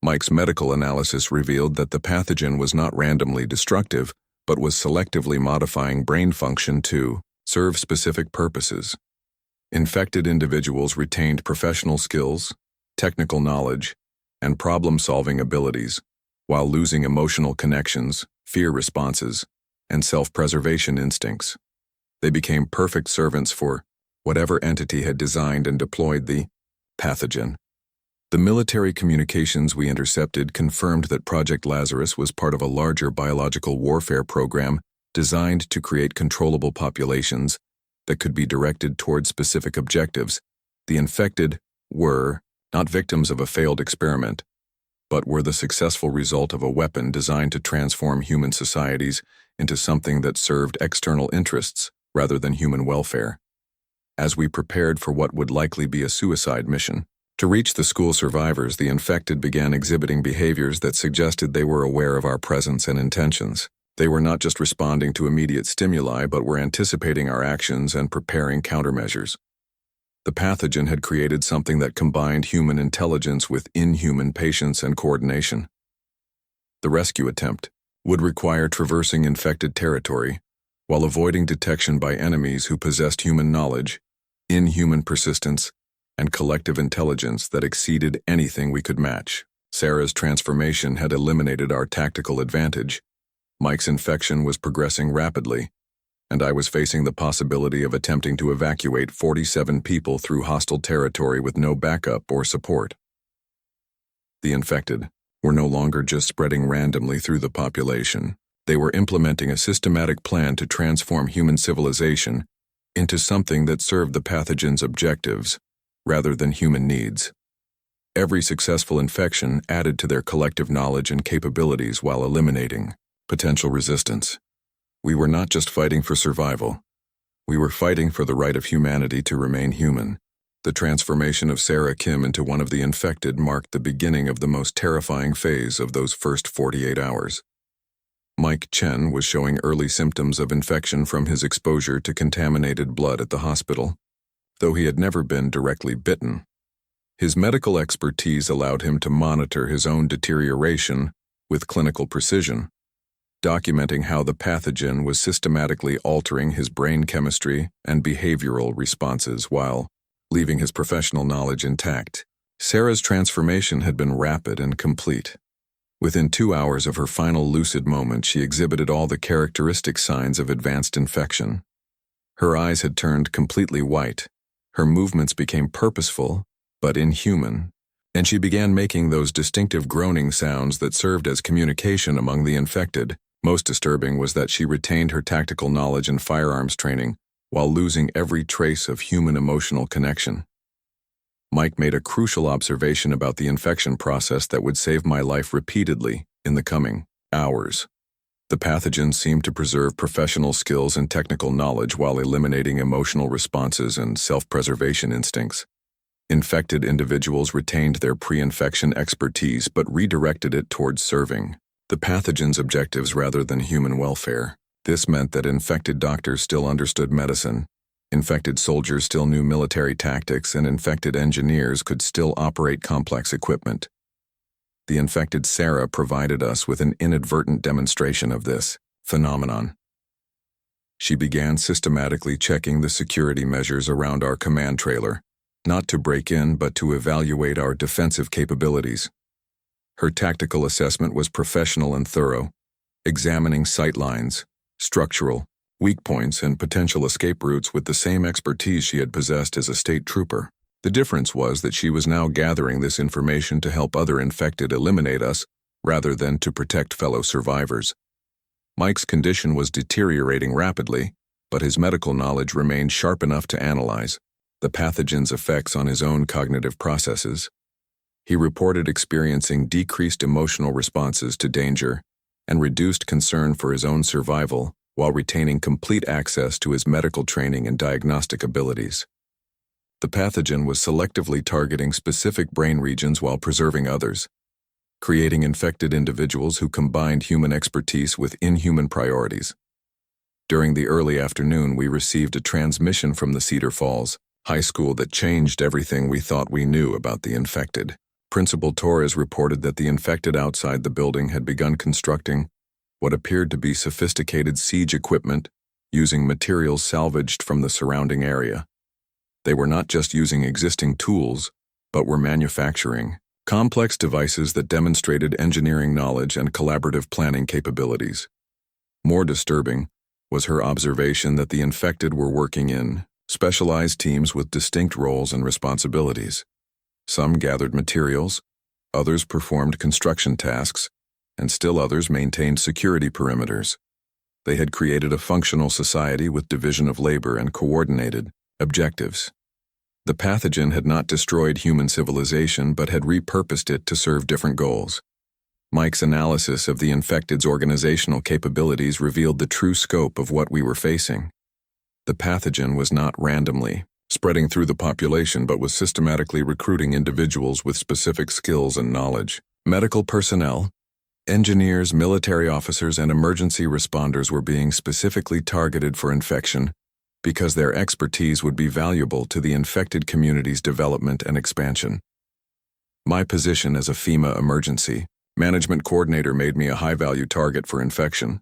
Mike's medical analysis revealed that the pathogen was not randomly destructive, but was selectively modifying brain function to serve specific purposes. Infected individuals retained professional skills, technical knowledge, and problem-solving abilities, while losing emotional connections, fear responses, and self-preservation instincts. They became perfect servants for whatever entity had designed and deployed the pathogen. The military communications we intercepted confirmed that Project Lazarus was part of a larger biological warfare program designed to create controllable populations that could be directed toward specific objectives. The infected were not victims of a failed experiment, but were the successful result of a weapon designed to transform human societies into something that served external interests rather than human welfare. As we prepared for what would likely be a suicide mission, to reach the school survivors, the infected began exhibiting behaviors that suggested they were aware of our presence and intentions. They were not just responding to immediate stimuli, but were anticipating our actions and preparing countermeasures. The pathogen had created something that combined human intelligence with inhuman patience and coordination. The rescue attempt would require traversing infected territory while avoiding detection by enemies who possessed human knowledge, inhuman persistence, and collective intelligence that exceeded anything we could match. Sarah's transformation had eliminated our tactical advantage. Mike's infection was progressing rapidly, and I was facing the possibility of attempting to evacuate 47 people through hostile territory with no backup or support. The infected were no longer just spreading randomly through the population. They were implementing a systematic plan to transform human civilization into something that served the pathogen's objectives rather than human needs. Every successful infection added to their collective knowledge and capabilities while eliminating potential resistance. We were not just fighting for survival. We were fighting for the right of humanity to remain human. The transformation of Sarah Kim into one of the infected marked the beginning of the most terrifying phase of those first 48 hours. Mike Chen was showing early symptoms of infection from his exposure to contaminated blood at the hospital. Though he had never been directly bitten, his medical expertise allowed him to monitor his own deterioration with clinical precision, documenting how the pathogen was systematically altering his brain chemistry and behavioral responses while leaving his professional knowledge intact. Sarah's transformation had been rapid and complete. Within 2 hours of her final lucid moment, she exhibited all the characteristic signs of advanced infection. Her eyes had turned completely white. Her movements became purposeful, but inhuman, and she began making those distinctive groaning sounds that served as communication among the infected. Most disturbing was that she retained her tactical knowledge and firearms training while losing every trace of human emotional connection. Mike made a crucial observation about the infection process that would save my life repeatedly in the coming hours. The pathogen seemed to preserve professional skills and technical knowledge while eliminating emotional responses and self-preservation instincts. Infected individuals retained their pre-infection expertise but redirected it towards serving the pathogen's objectives rather than human welfare. This meant that infected doctors still understood medicine, infected soldiers still knew military tactics, and infected engineers could still operate complex equipment. The infected Sarah provided us with an inadvertent demonstration of this phenomenon. She began systematically checking the security measures around our command trailer, not to break in but to evaluate our defensive capabilities. Her tactical assessment was professional and thorough, examining sight lines, structural, weak points, and potential escape routes with the same expertise she had possessed as a state trooper. The difference was that she was now gathering this information to help other infected eliminate us rather than to protect fellow survivors. Mike's condition was deteriorating rapidly, but his medical knowledge remained sharp enough to analyze the pathogen's effects on his own cognitive processes. He reported experiencing decreased emotional responses to danger and reduced concern for his own survival while retaining complete access to his medical training and diagnostic abilities. The pathogen was selectively targeting specific brain regions while preserving others, creating infected individuals who combined human expertise with inhuman priorities. During the early afternoon, we received a transmission from the Cedar Falls High School that changed everything we thought we knew about the infected. Principal Torres reported that the infected outside the building had begun constructing what appeared to be sophisticated siege equipment using materials salvaged from the surrounding area. They were not just using existing tools, but were manufacturing complex devices that demonstrated engineering knowledge and collaborative planning capabilities. More disturbing was her observation that the infected were working in specialized teams with distinct roles and responsibilities. Some gathered materials, others performed construction tasks, and still others maintained security perimeters. They had created a functional society with division of labor and coordinated objectives. The pathogen had not destroyed human civilization but had repurposed it to serve different goals. Mike's analysis of the infected's organizational capabilities revealed the true scope of what we were facing. The pathogen was not randomly spreading through the population but was systematically recruiting individuals with specific skills and knowledge. Medical personnel, engineers, military officers, and emergency responders were being specifically targeted for infection because their expertise would be valuable to the infected community's development and expansion. My position as a FEMA emergency management coordinator made me a high-value target for infection.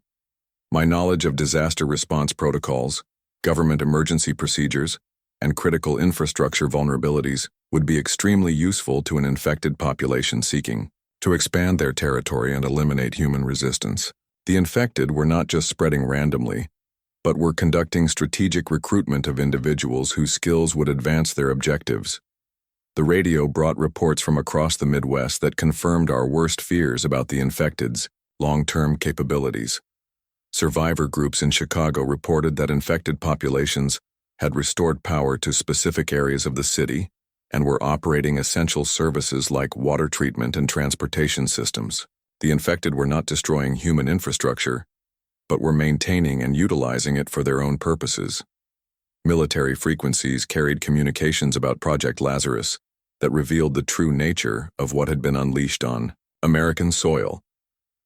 My knowledge of disaster response protocols, government emergency procedures, and critical infrastructure vulnerabilities would be extremely useful to an infected population seeking to expand their territory and eliminate human resistance. The infected were not just spreading randomly, but were conducting strategic recruitment of individuals whose skills would advance their objectives. The radio brought reports from across the Midwest that confirmed our worst fears about the infected's long-term capabilities. Survivor groups in Chicago reported that infected populations had restored power to specific areas of the city and were operating essential services like water treatment and transportation systems. The infected were not destroying human infrastructure, but were maintaining and utilizing it for their own purposes. Military frequencies carried communications about Project Lazarus that revealed the true nature of what had been unleashed on American soil.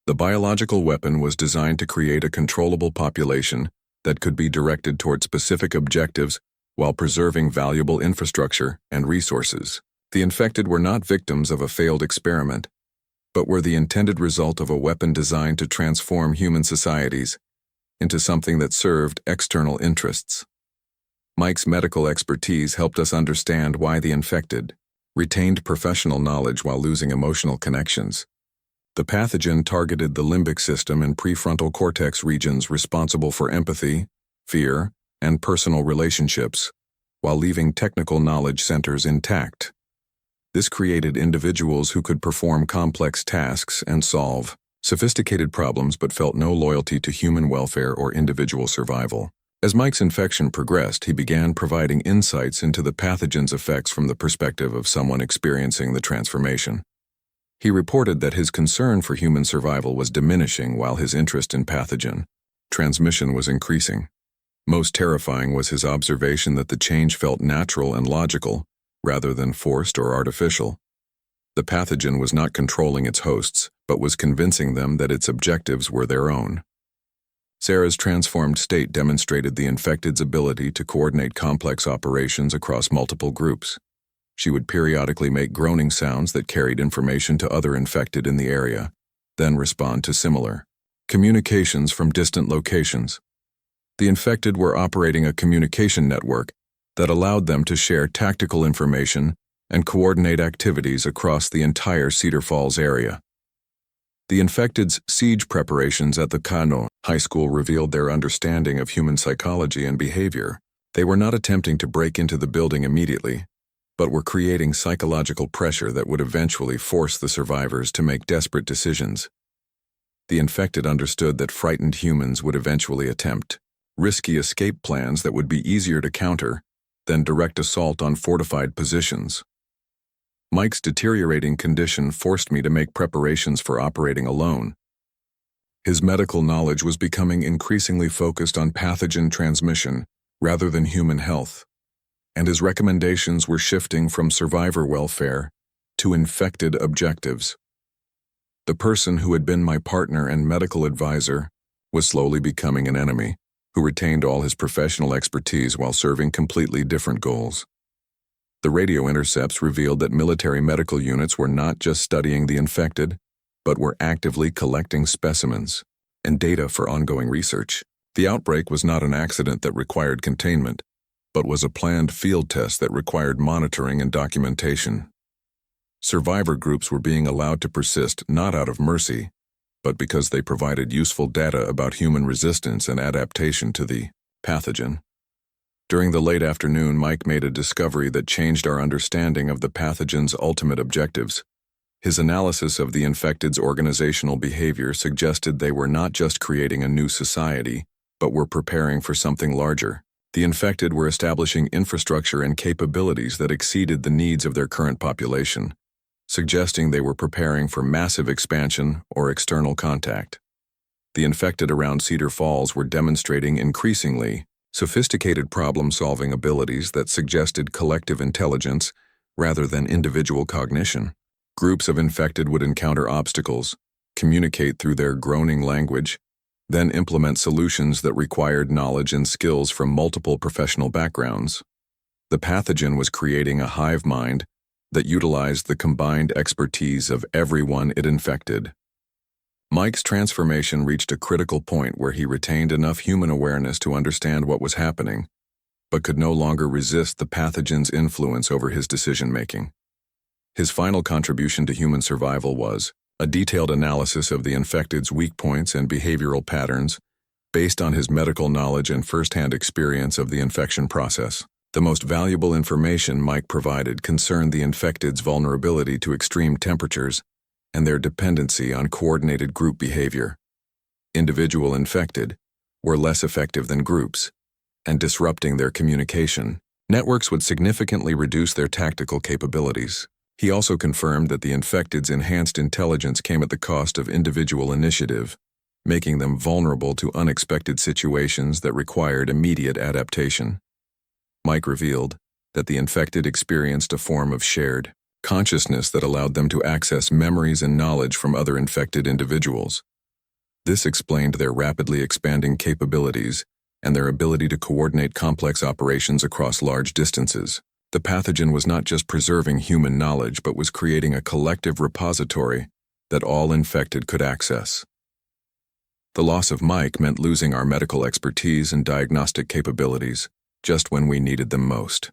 The biological weapon was designed to create a controllable population that could be directed toward specific objectives while preserving valuable infrastructure and resources. The infected were not victims of a failed experiment, but were the intended result of a weapon designed to transform human societies into something that served external interests. Mike's medical expertise helped us understand why the infected retained professional knowledge while losing emotional connections. The pathogen targeted the limbic system and prefrontal cortex regions responsible for empathy, fear, and personal relationships, while leaving technical knowledge centers intact. This created individuals who could perform complex tasks and solve sophisticated problems but felt no loyalty to human welfare or individual survival. As Mike's infection progressed, he began providing insights into the pathogen's effects from the perspective of someone experiencing the transformation. He reported that his concern for human survival was diminishing while his interest in pathogen transmission was increasing. Most terrifying was his observation that the change felt natural and logical, rather than forced or artificial. The pathogen was not controlling its hosts, but was convincing them that its objectives were their own. Sarah's transformed state demonstrated the infected's ability to coordinate complex operations across multiple groups. She would periodically make groaning sounds that carried information to other infected in the area, then respond to similar communications from distant locations. The infected were operating a communication network that allowed them to share tactical information and coordinate activities across the entire Cedar Falls area. The infected's siege preparations at the Kano High School revealed their understanding of human psychology and behavior. They were not attempting to break into the building immediately, but were creating psychological pressure that would eventually force the survivors to make desperate decisions. The infected understood that frightened humans would eventually attempt risky escape plans that would be easier to counter than direct assault on fortified positions. Mike's deteriorating condition forced me to make preparations for operating alone. His medical knowledge was becoming increasingly focused on pathogen transmission rather than human health, and his recommendations were shifting from survivor welfare to infected objectives. The person who had been my partner and medical advisor was slowly becoming an enemy, who retained all his professional expertise while serving completely different goals. The radio intercepts revealed that military medical units were not just studying the infected, but were actively collecting specimens and data for ongoing research. The outbreak was not an accident that required containment. but was a planned field test that required monitoring and documentation. Survivor groups were being allowed to persist not out of mercy, but because they provided useful data about human resistance and adaptation to the pathogen. During the late afternoon, Mike made a discovery that changed our understanding of the pathogen's ultimate objectives. His analysis of the infected's organizational behavior suggested they were not just creating a new society, but were preparing for something larger. The infected were establishing infrastructure and capabilities that exceeded the needs of their current population, suggesting they were preparing for massive expansion or external contact. The infected around Cedar Falls were demonstrating increasingly sophisticated problem-solving abilities that suggested collective intelligence rather than individual cognition. Groups of infected would encounter obstacles, communicate through their groaning language, then implement solutions that required knowledge and skills from multiple professional backgrounds. The pathogen was creating a hive mind that utilized the combined expertise of everyone it infected. Mike's transformation reached a critical point where he retained enough human awareness to understand what was happening, but could no longer resist the pathogen's influence over his decision-making. His final contribution to human survival was a detailed analysis of the infected's weak points and behavioral patterns based on his medical knowledge and first-hand experience of the infection process. The most valuable information Mike provided concerned the infected's vulnerability to extreme temperatures and their dependency on coordinated group behavior. Individual infected were less effective than groups, and disrupting their communication networks would significantly reduce their tactical capabilities. He also confirmed that the infected's enhanced intelligence came at the cost of individual initiative, making them vulnerable to unexpected situations that required immediate adaptation. Mike revealed that the infected experienced a form of shared consciousness that allowed them to access memories and knowledge from other infected individuals. This explained their rapidly expanding capabilities and their ability to coordinate complex operations across large distances. The pathogen was not just preserving human knowledge, but was creating a collective repository that all infected could access. The loss of Mike meant losing our medical expertise and diagnostic capabilities just when we needed them most.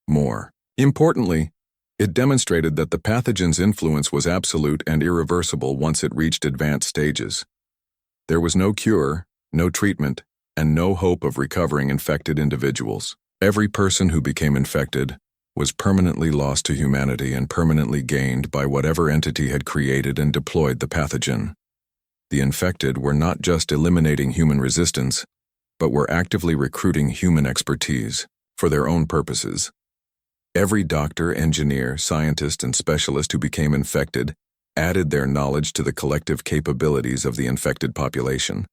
More importantly, it demonstrated that the pathogen's influence was absolute and irreversible once it reached advanced stages. There was no cure, no treatment, and no hope of recovering infected individuals. Every person who became infected was permanently lost to humanity and permanently gained by whatever entity had created and deployed the pathogen. The infected were not just eliminating human resistance, but were actively recruiting human expertise for their own purposes. Every doctor, engineer, scientist, and specialist who became infected added their knowledge to the collective capabilities of the infected population.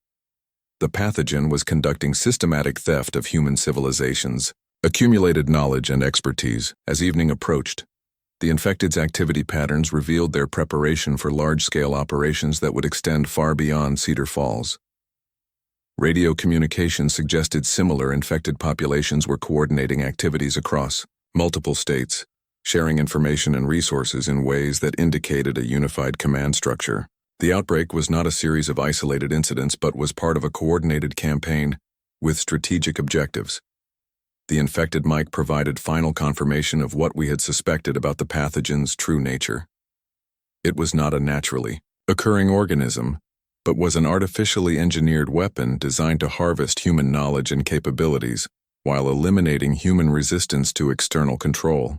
The pathogen was conducting systematic theft of human civilizations, accumulated knowledge and expertise. As evening approached, the infected's activity patterns revealed their preparation for large-scale operations that would extend far beyond Cedar Falls. Radio communication suggested similar infected populations were coordinating activities across multiple states, sharing information and resources in ways that indicated a unified command structure. The outbreak was not a series of isolated incidents, but was part of a coordinated campaign with strategic objectives. The infected Mike provided final confirmation of what we had suspected about the pathogen's true nature. It was not a naturally occurring organism, but was an artificially engineered weapon designed to harvest human knowledge and capabilities while eliminating human resistance to external control.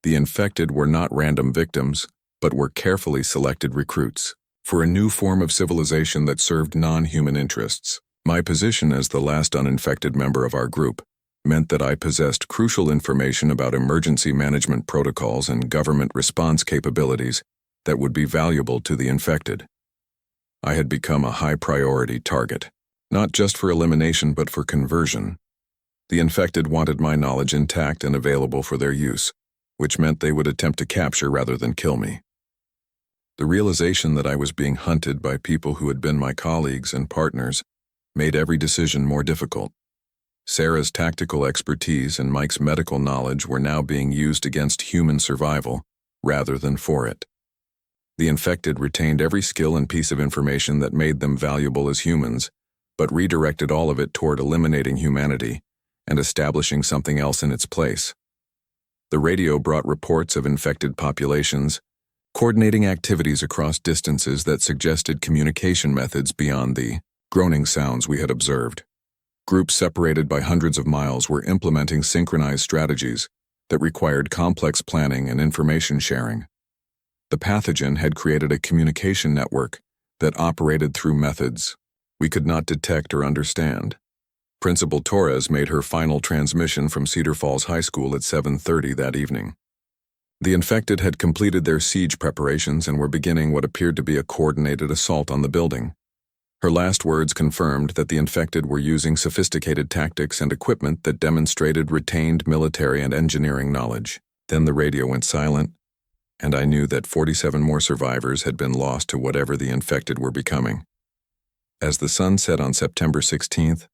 The infected were not random victims, but were carefully selected recruits for a new form of civilization that served non-human interests. My position as the last uninfected member of our group meant that I possessed crucial information about emergency management protocols and government response capabilities that would be valuable to the infected. I had become a high-priority target, not just for elimination but for conversion. The infected wanted my knowledge intact and available for their use, which meant they would attempt to capture rather than kill me. The realization that I was being hunted by people who had been my colleagues and partners made every decision more difficult. Sarah's tactical expertise and Mike's medical knowledge were now being used against human survival rather than for it. The infected retained every skill and piece of information that made them valuable as humans, but redirected all of it toward eliminating humanity and establishing something else in its place. The radio brought reports of infected populations, coordinating activities across distances that suggested communication methods beyond the groaning sounds we had observed. Groups separated by hundreds of miles were implementing synchronized strategies that required complex planning and information sharing. The pathogen had created a communication network that operated through methods we could not detect or understand. Principal Torres made her final transmission from Cedar Falls High School at 7:30 that evening. The infected had completed their siege preparations and were beginning what appeared to be a coordinated assault on the building. Her last words confirmed that the infected were using sophisticated tactics and equipment that demonstrated retained military and engineering knowledge. Then the radio went silent, and I knew that 47 more survivors had been lost to whatever the infected were becoming. As the sun set on September 16th,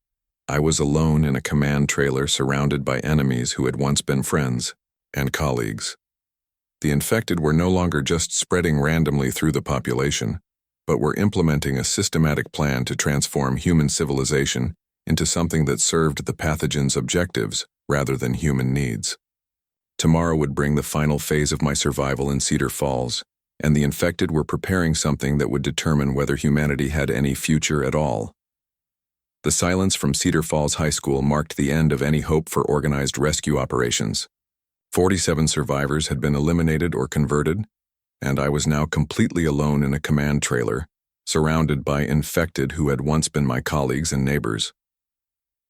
I was alone in a command trailer surrounded by enemies who had once been friends and colleagues. The infected were no longer just spreading randomly through the population, but were implementing a systematic plan to transform human civilization into something that served the pathogen's objectives rather than human needs. Tomorrow would bring the final phase of my survival in Cedar Falls, and the infected were preparing something that would determine whether humanity had any future at all. The silence from Cedar Falls High School marked the end of any hope for organized rescue operations. 47 survivors had been eliminated or converted, and I was now completely alone in a command trailer, surrounded by infected who had once been my colleagues and neighbors.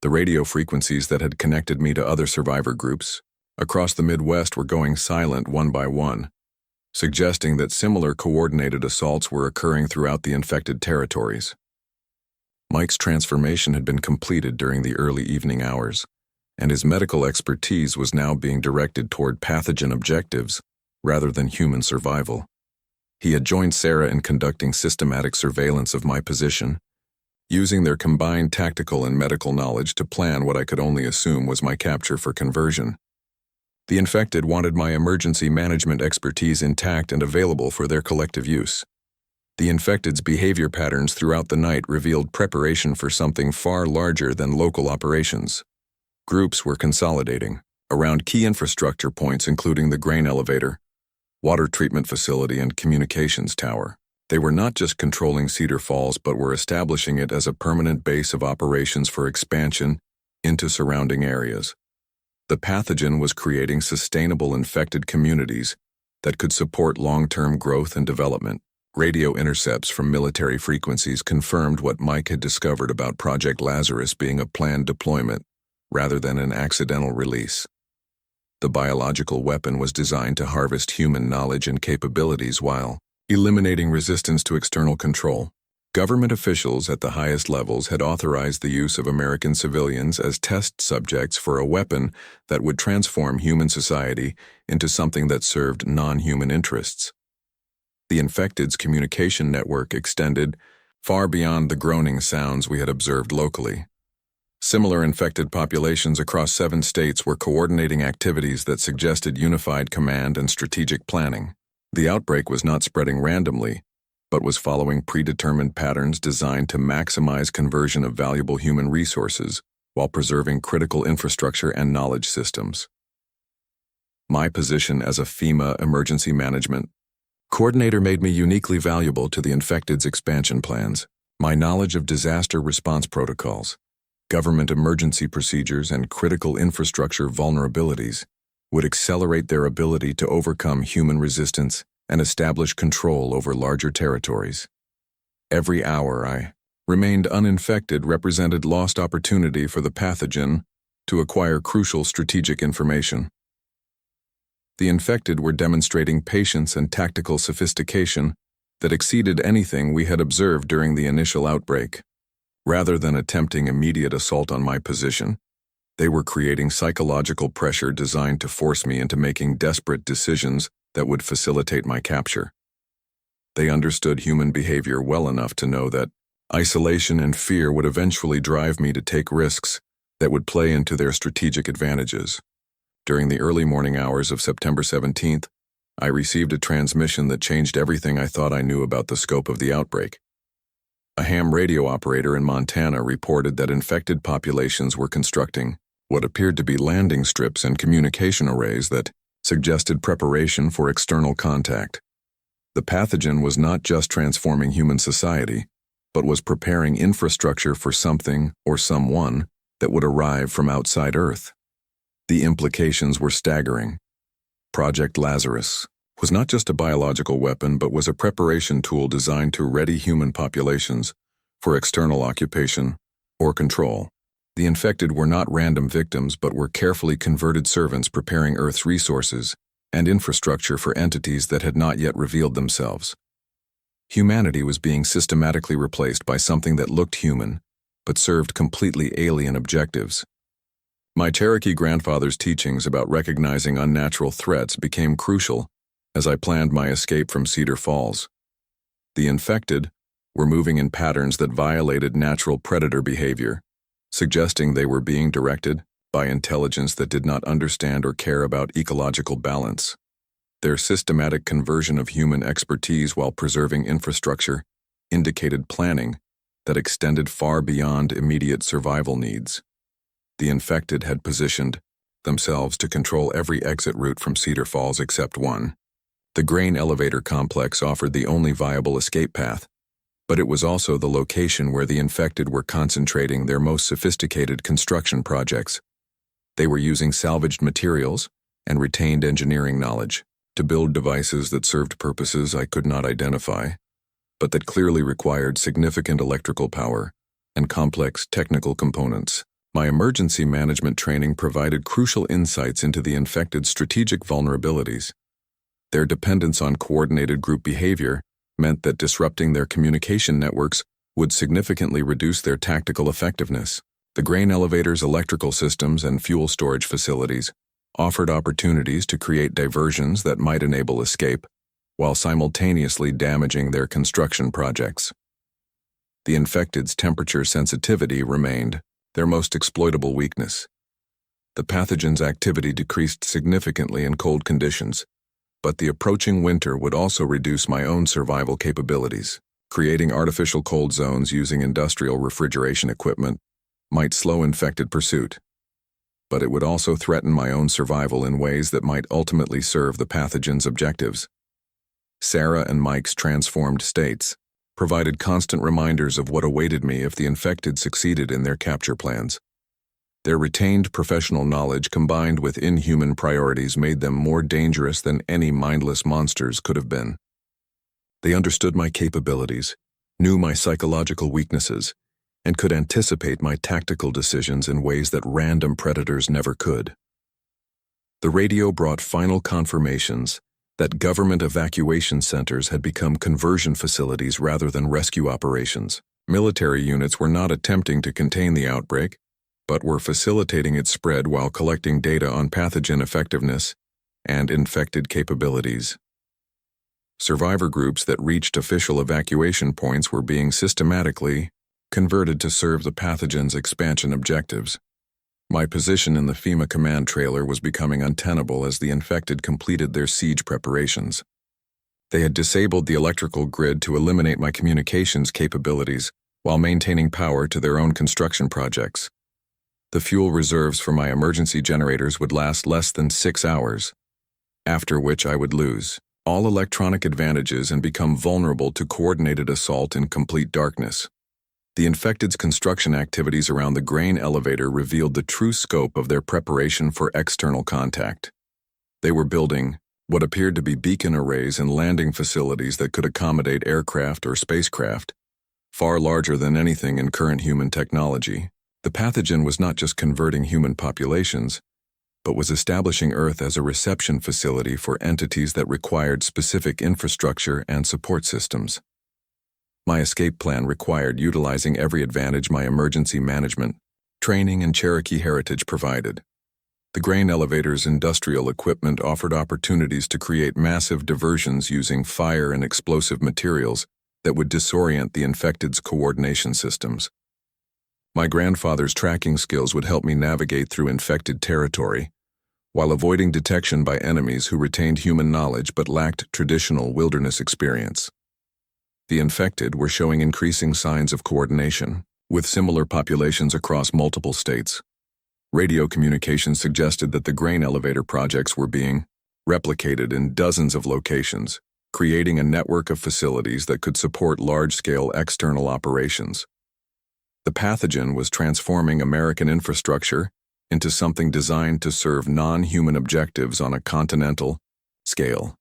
The radio frequencies that had connected me to other survivor groups across the Midwest were going silent one by one, suggesting that similar coordinated assaults were occurring throughout the infected territories. Mike's transformation had been completed during the early evening hours, and his medical expertise was now being directed toward pathogen objectives rather than human survival. He had joined Sarah in conducting systematic surveillance of my position, using their combined tactical and medical knowledge to plan what I could only assume was my capture for conversion. The infected wanted my emergency management expertise intact and available for their collective use. The infected's behavior patterns throughout the night revealed preparation for something far larger than local operations. Groups were consolidating around key infrastructure points including the grain elevator, water treatment facility, and communications tower. They were not just controlling Cedar Falls but were establishing it as a permanent base of operations for expansion into surrounding areas. The pathogen was creating sustainable infected communities that could support long-term growth and development. Radio intercepts from military frequencies confirmed what Mike had discovered about Project Lazarus being a planned deployment rather than an accidental release. The biological weapon was designed to harvest human knowledge and capabilities while eliminating resistance to external control. Government officials at the highest levels had authorized the use of American civilians as test subjects for a weapon that would transform human society into something that served non-human interests. The infected's communication network extended far beyond the groaning sounds we had observed locally. Similar infected populations across 7 states were coordinating activities that suggested unified command and strategic planning. The outbreak was not spreading randomly, but was following predetermined patterns designed to maximize conversion of valuable human resources while preserving critical infrastructure and knowledge systems. My position as a FEMA emergency management coordinator made me uniquely valuable to the infected's expansion plans. My knowledge of disaster response protocols, government emergency procedures, and critical infrastructure vulnerabilities would accelerate their ability to overcome human resistance and establish control over larger territories. Every hour I remained uninfected represented lost opportunity for the pathogen to acquire crucial strategic information. The infected were demonstrating patience and tactical sophistication that exceeded anything we had observed during the initial outbreak. Rather than attempting immediate assault on my position, they were creating psychological pressure designed to force me into making desperate decisions that would facilitate my capture. They understood human behavior well enough to know that isolation and fear would eventually drive me to take risks that would play into their strategic advantages. During the early morning hours of September 17th, I received a transmission that changed everything I thought I knew about the scope of the outbreak. A ham radio operator in Montana reported that infected populations were constructing what appeared to be landing strips and communication arrays that suggested preparation for external contact. The pathogen was not just transforming human society, but was preparing infrastructure for something or someone that would arrive from outside Earth. The implications were staggering. Project Lazarus was not just a biological weapon, but was a preparation tool designed to ready human populations for external occupation or control. The infected were not random victims, but were carefully converted servants preparing Earth's resources and infrastructure for entities that had not yet revealed themselves. Humanity was being systematically replaced by something that looked human, but served completely alien objectives. My Cherokee grandfather's teachings about recognizing unnatural threats became crucial as I planned my escape from Cedar Falls. The infected were moving in patterns that violated natural predator behavior, suggesting they were being directed by intelligence that did not understand or care about ecological balance. Their systematic conversion of human expertise while preserving infrastructure indicated planning that extended far beyond immediate survival needs. The infected had positioned themselves to control every exit route from Cedar Falls except one. The grain elevator complex offered the only viable escape path, but it was also the location where the infected were concentrating their most sophisticated construction projects. They were using salvaged materials and retained engineering knowledge to build devices that served purposes I could not identify, but that clearly required significant electrical power and complex technical components. My emergency management training provided crucial insights into the infected strategic vulnerabilities. Their dependence on coordinated group behavior meant that disrupting their communication networks would significantly reduce their tactical effectiveness. The grain elevators, electrical systems, and fuel storage facilities offered opportunities to create diversions that might enable escape, while simultaneously damaging their construction projects. The infected's temperature sensitivity remained their most exploitable weakness. The pathogen's activity decreased significantly in cold conditions, but the approaching winter would also reduce my own survival capabilities. Creating artificial cold zones using industrial refrigeration equipment might slow infected pursuit, but it would also threaten my own survival in ways that might ultimately serve the pathogen's objectives. Sarah and Mike's transformed states provided constant reminders of what awaited me if the infected succeeded in their capture plans. Their retained professional knowledge combined with inhuman priorities made them more dangerous than any mindless monsters could have been. They understood my capabilities, knew my psychological weaknesses, and could anticipate my tactical decisions in ways that random predators never could. The radio brought final confirmations that government evacuation centers had become conversion facilities rather than rescue operations. Military units were not attempting to contain the outbreak, but were facilitating its spread while collecting data on pathogen effectiveness and infected capabilities. Survivor groups that reached official evacuation points were being systematically converted to serve the pathogen's expansion objectives. My position in the FEMA command trailer was becoming untenable as the infected completed their siege preparations. They had disabled the electrical grid to eliminate my communications capabilities while maintaining power to their own construction projects. The fuel reserves for my emergency generators would last less than 6 hours, after which I would lose all electronic advantages and become vulnerable to coordinated assault in complete darkness. The infected's construction activities around the grain elevator revealed the true scope of their preparation for external contact. They were building what appeared to be beacon arrays and landing facilities that could accommodate aircraft or spacecraft, far larger than anything in current human technology. The pathogen was not just converting human populations, but was establishing Earth as a reception facility for entities that required specific infrastructure and support systems. My escape plan required utilizing every advantage my emergency management, training, and Cherokee heritage provided. The grain elevator's industrial equipment offered opportunities to create massive diversions using fire and explosive materials that would disorient the infected's coordination systems. My grandfather's tracking skills would help me navigate through infected territory, while avoiding detection by enemies who retained human knowledge but lacked traditional wilderness experience. The infected were showing increasing signs of coordination, with similar populations across multiple states. Radio communications suggested that the grain elevator projects were being replicated in dozens of locations, creating a network of facilities that could support large-scale external operations. The pathogen was transforming American infrastructure into something designed to serve non-human objectives on a continental scale.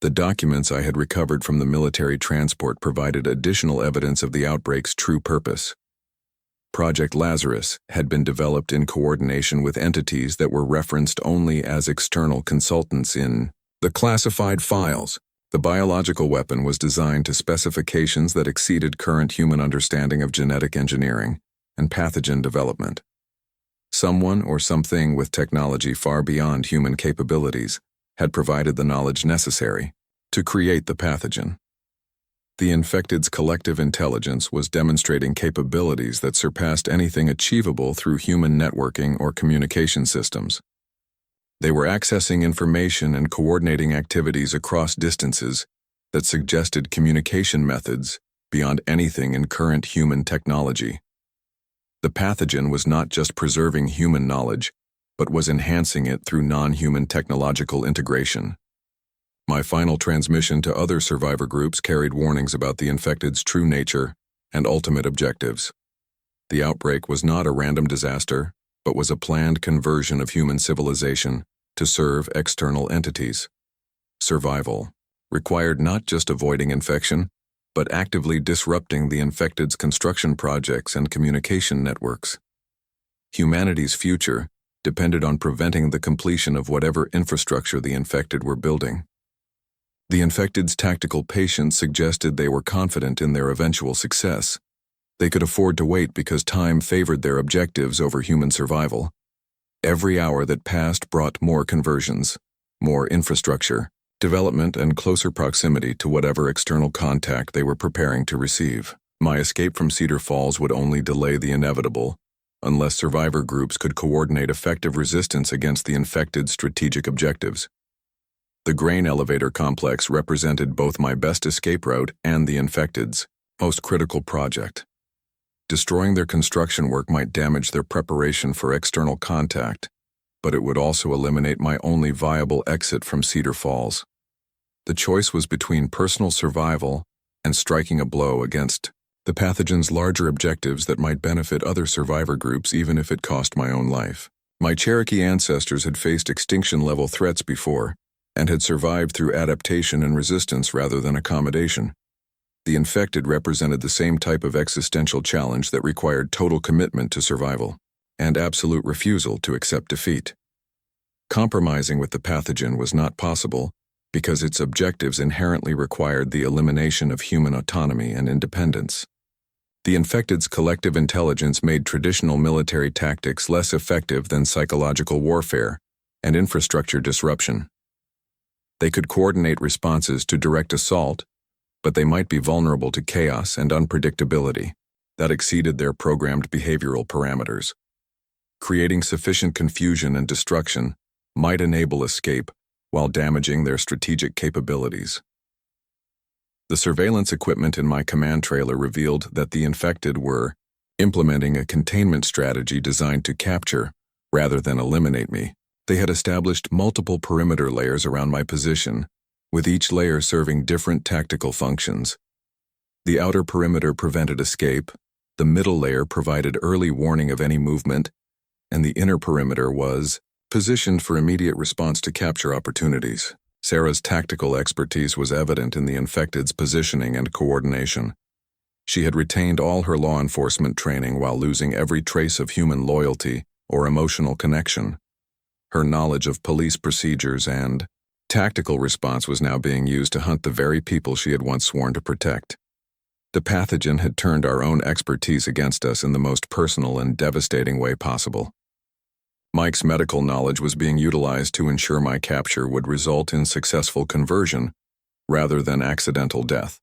The documents I had recovered from the military transport provided additional evidence of the outbreak's true purpose. Project Lazarus had been developed in coordination with entities that were referenced only as external consultants in the classified files. The biological weapon was designed to specifications that exceeded current human understanding of genetic engineering and pathogen development. Someone or something with technology far beyond human capabilities had provided the knowledge necessary to create the pathogen. The infected's collective intelligence was demonstrating capabilities that surpassed anything achievable through human networking or communication systems. They were accessing information and coordinating activities across distances that suggested communication methods beyond anything in current human technology. The pathogen was not just preserving human knowledge, but was enhancing it through non-human technological integration. My final transmission to other survivor groups carried warnings about the infected's true nature and ultimate objectives. The outbreak was not a random disaster, but was a planned conversion of human civilization to serve external entities. Survival required not just avoiding infection, but actively disrupting the infected's construction projects and communication networks. Humanity's future depended on preventing the completion of whatever infrastructure the infected were building. The infected's tactical patience suggested they were confident in their eventual success. They could afford to wait because time favored their objectives over human survival. Every hour that passed brought more conversions, more infrastructure, development, and closer proximity to whatever external contact they were preparing to receive. My escape from Cedar Falls would only delay the inevitable, unless survivor groups could coordinate effective resistance against the infected's strategic objectives. The grain elevator complex represented both my best escape route and the infected's most critical project. Destroying their construction work might damage their preparation for external contact, but it would also eliminate my only viable exit from Cedar Falls. The choice was between personal survival and striking a blow against the pathogen's larger objectives that might benefit other survivor groups even if it cost my own life. My Cherokee ancestors had faced extinction-level threats before and had survived through adaptation and resistance rather than accommodation. The infected represented the same type of existential challenge that required total commitment to survival and absolute refusal to accept defeat. Compromising with the pathogen was not possible because its objectives inherently required the elimination of human autonomy and independence. The infected's collective intelligence made traditional military tactics less effective than psychological warfare and infrastructure disruption. They could coordinate responses to direct assault, but they might be vulnerable to chaos and unpredictability that exceeded their programmed behavioral parameters. Creating sufficient confusion and destruction might enable escape while damaging their strategic capabilities. The surveillance equipment in my command trailer revealed that the infected were implementing a containment strategy designed to capture rather than eliminate me. They had established multiple perimeter layers around my position, with each layer serving different tactical functions. The outer perimeter prevented escape, the middle layer provided early warning of any movement, and the inner perimeter was positioned for immediate response to capture opportunities. Sarah's tactical expertise was evident in the infected's positioning and coordination. She had retained all her law enforcement training while losing every trace of human loyalty or emotional connection. Her knowledge of police procedures and tactical response was now being used to hunt the very people she had once sworn to protect. The pathogen had turned our own expertise against us in the most personal and devastating way possible. Mike's medical knowledge was being utilized to ensure my capture would result in successful conversion rather than accidental death.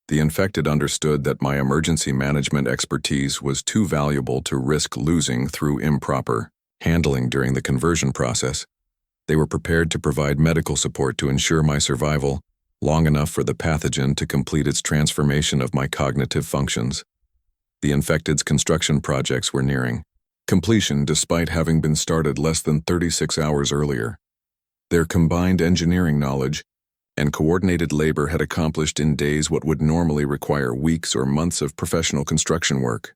The infected understood that my emergency management expertise was too valuable to risk losing through improper handling during the conversion process. They were prepared to provide medical support to ensure my survival long enough for the pathogen to complete its transformation of my cognitive functions. The infected's construction projects were nearing completion despite having been started less than 36 hours earlier. Their combined engineering knowledge and coordinated labor had accomplished in days what would normally require weeks or months of professional construction work.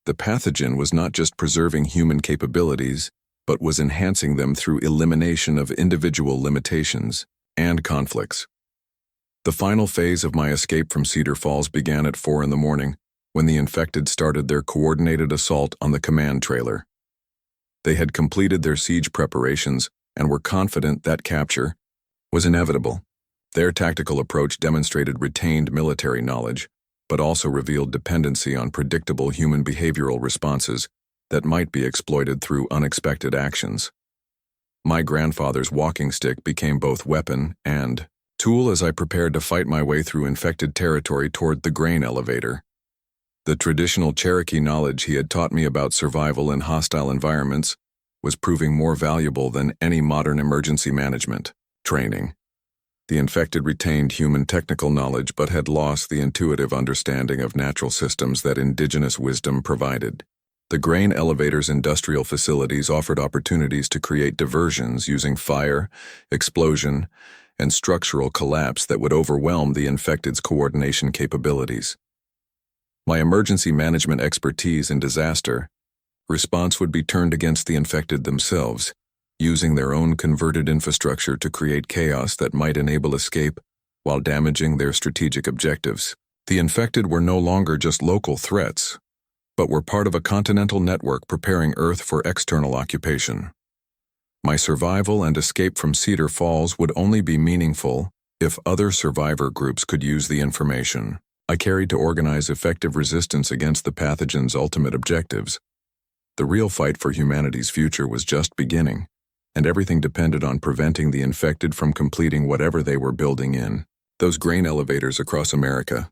The pathogen was not just preserving human capabilities, but was enhancing them through elimination of individual limitations and conflicts. The final phase of my escape from Cedar Falls began at 4 in the morning, when the infected started their coordinated assault on the command trailer. They had completed their siege preparations and were confident that capture was inevitable. Their tactical approach demonstrated retained military knowledge, but also revealed dependency on predictable human behavioral responses that might be exploited through unexpected actions. My grandfather's walking stick became both weapon and tool as I prepared to fight my way through infected territory toward the grain elevator. The traditional Cherokee knowledge he had taught me about survival in hostile environments was proving more valuable than any modern emergency management training. The infected retained human technical knowledge but had lost the intuitive understanding of natural systems that indigenous wisdom provided. The grain elevator's industrial facilities offered opportunities to create diversions using fire, explosion, and structural collapse that would overwhelm the infected's coordination capabilities. My emergency management expertise in disaster response would be turned against the infected themselves, using their own converted infrastructure to create chaos that might enable escape while damaging their strategic objectives. The infected were no longer just local threats, but were part of a continental network preparing Earth for external occupation. My survival and escape from Cedar Falls would only be meaningful if other survivor groups could use the information I carried to organize effective resistance against the pathogen's ultimate objectives. The real fight for humanity's future was just beginning, and everything depended on preventing the infected from completing whatever they were building in those grain elevators across America.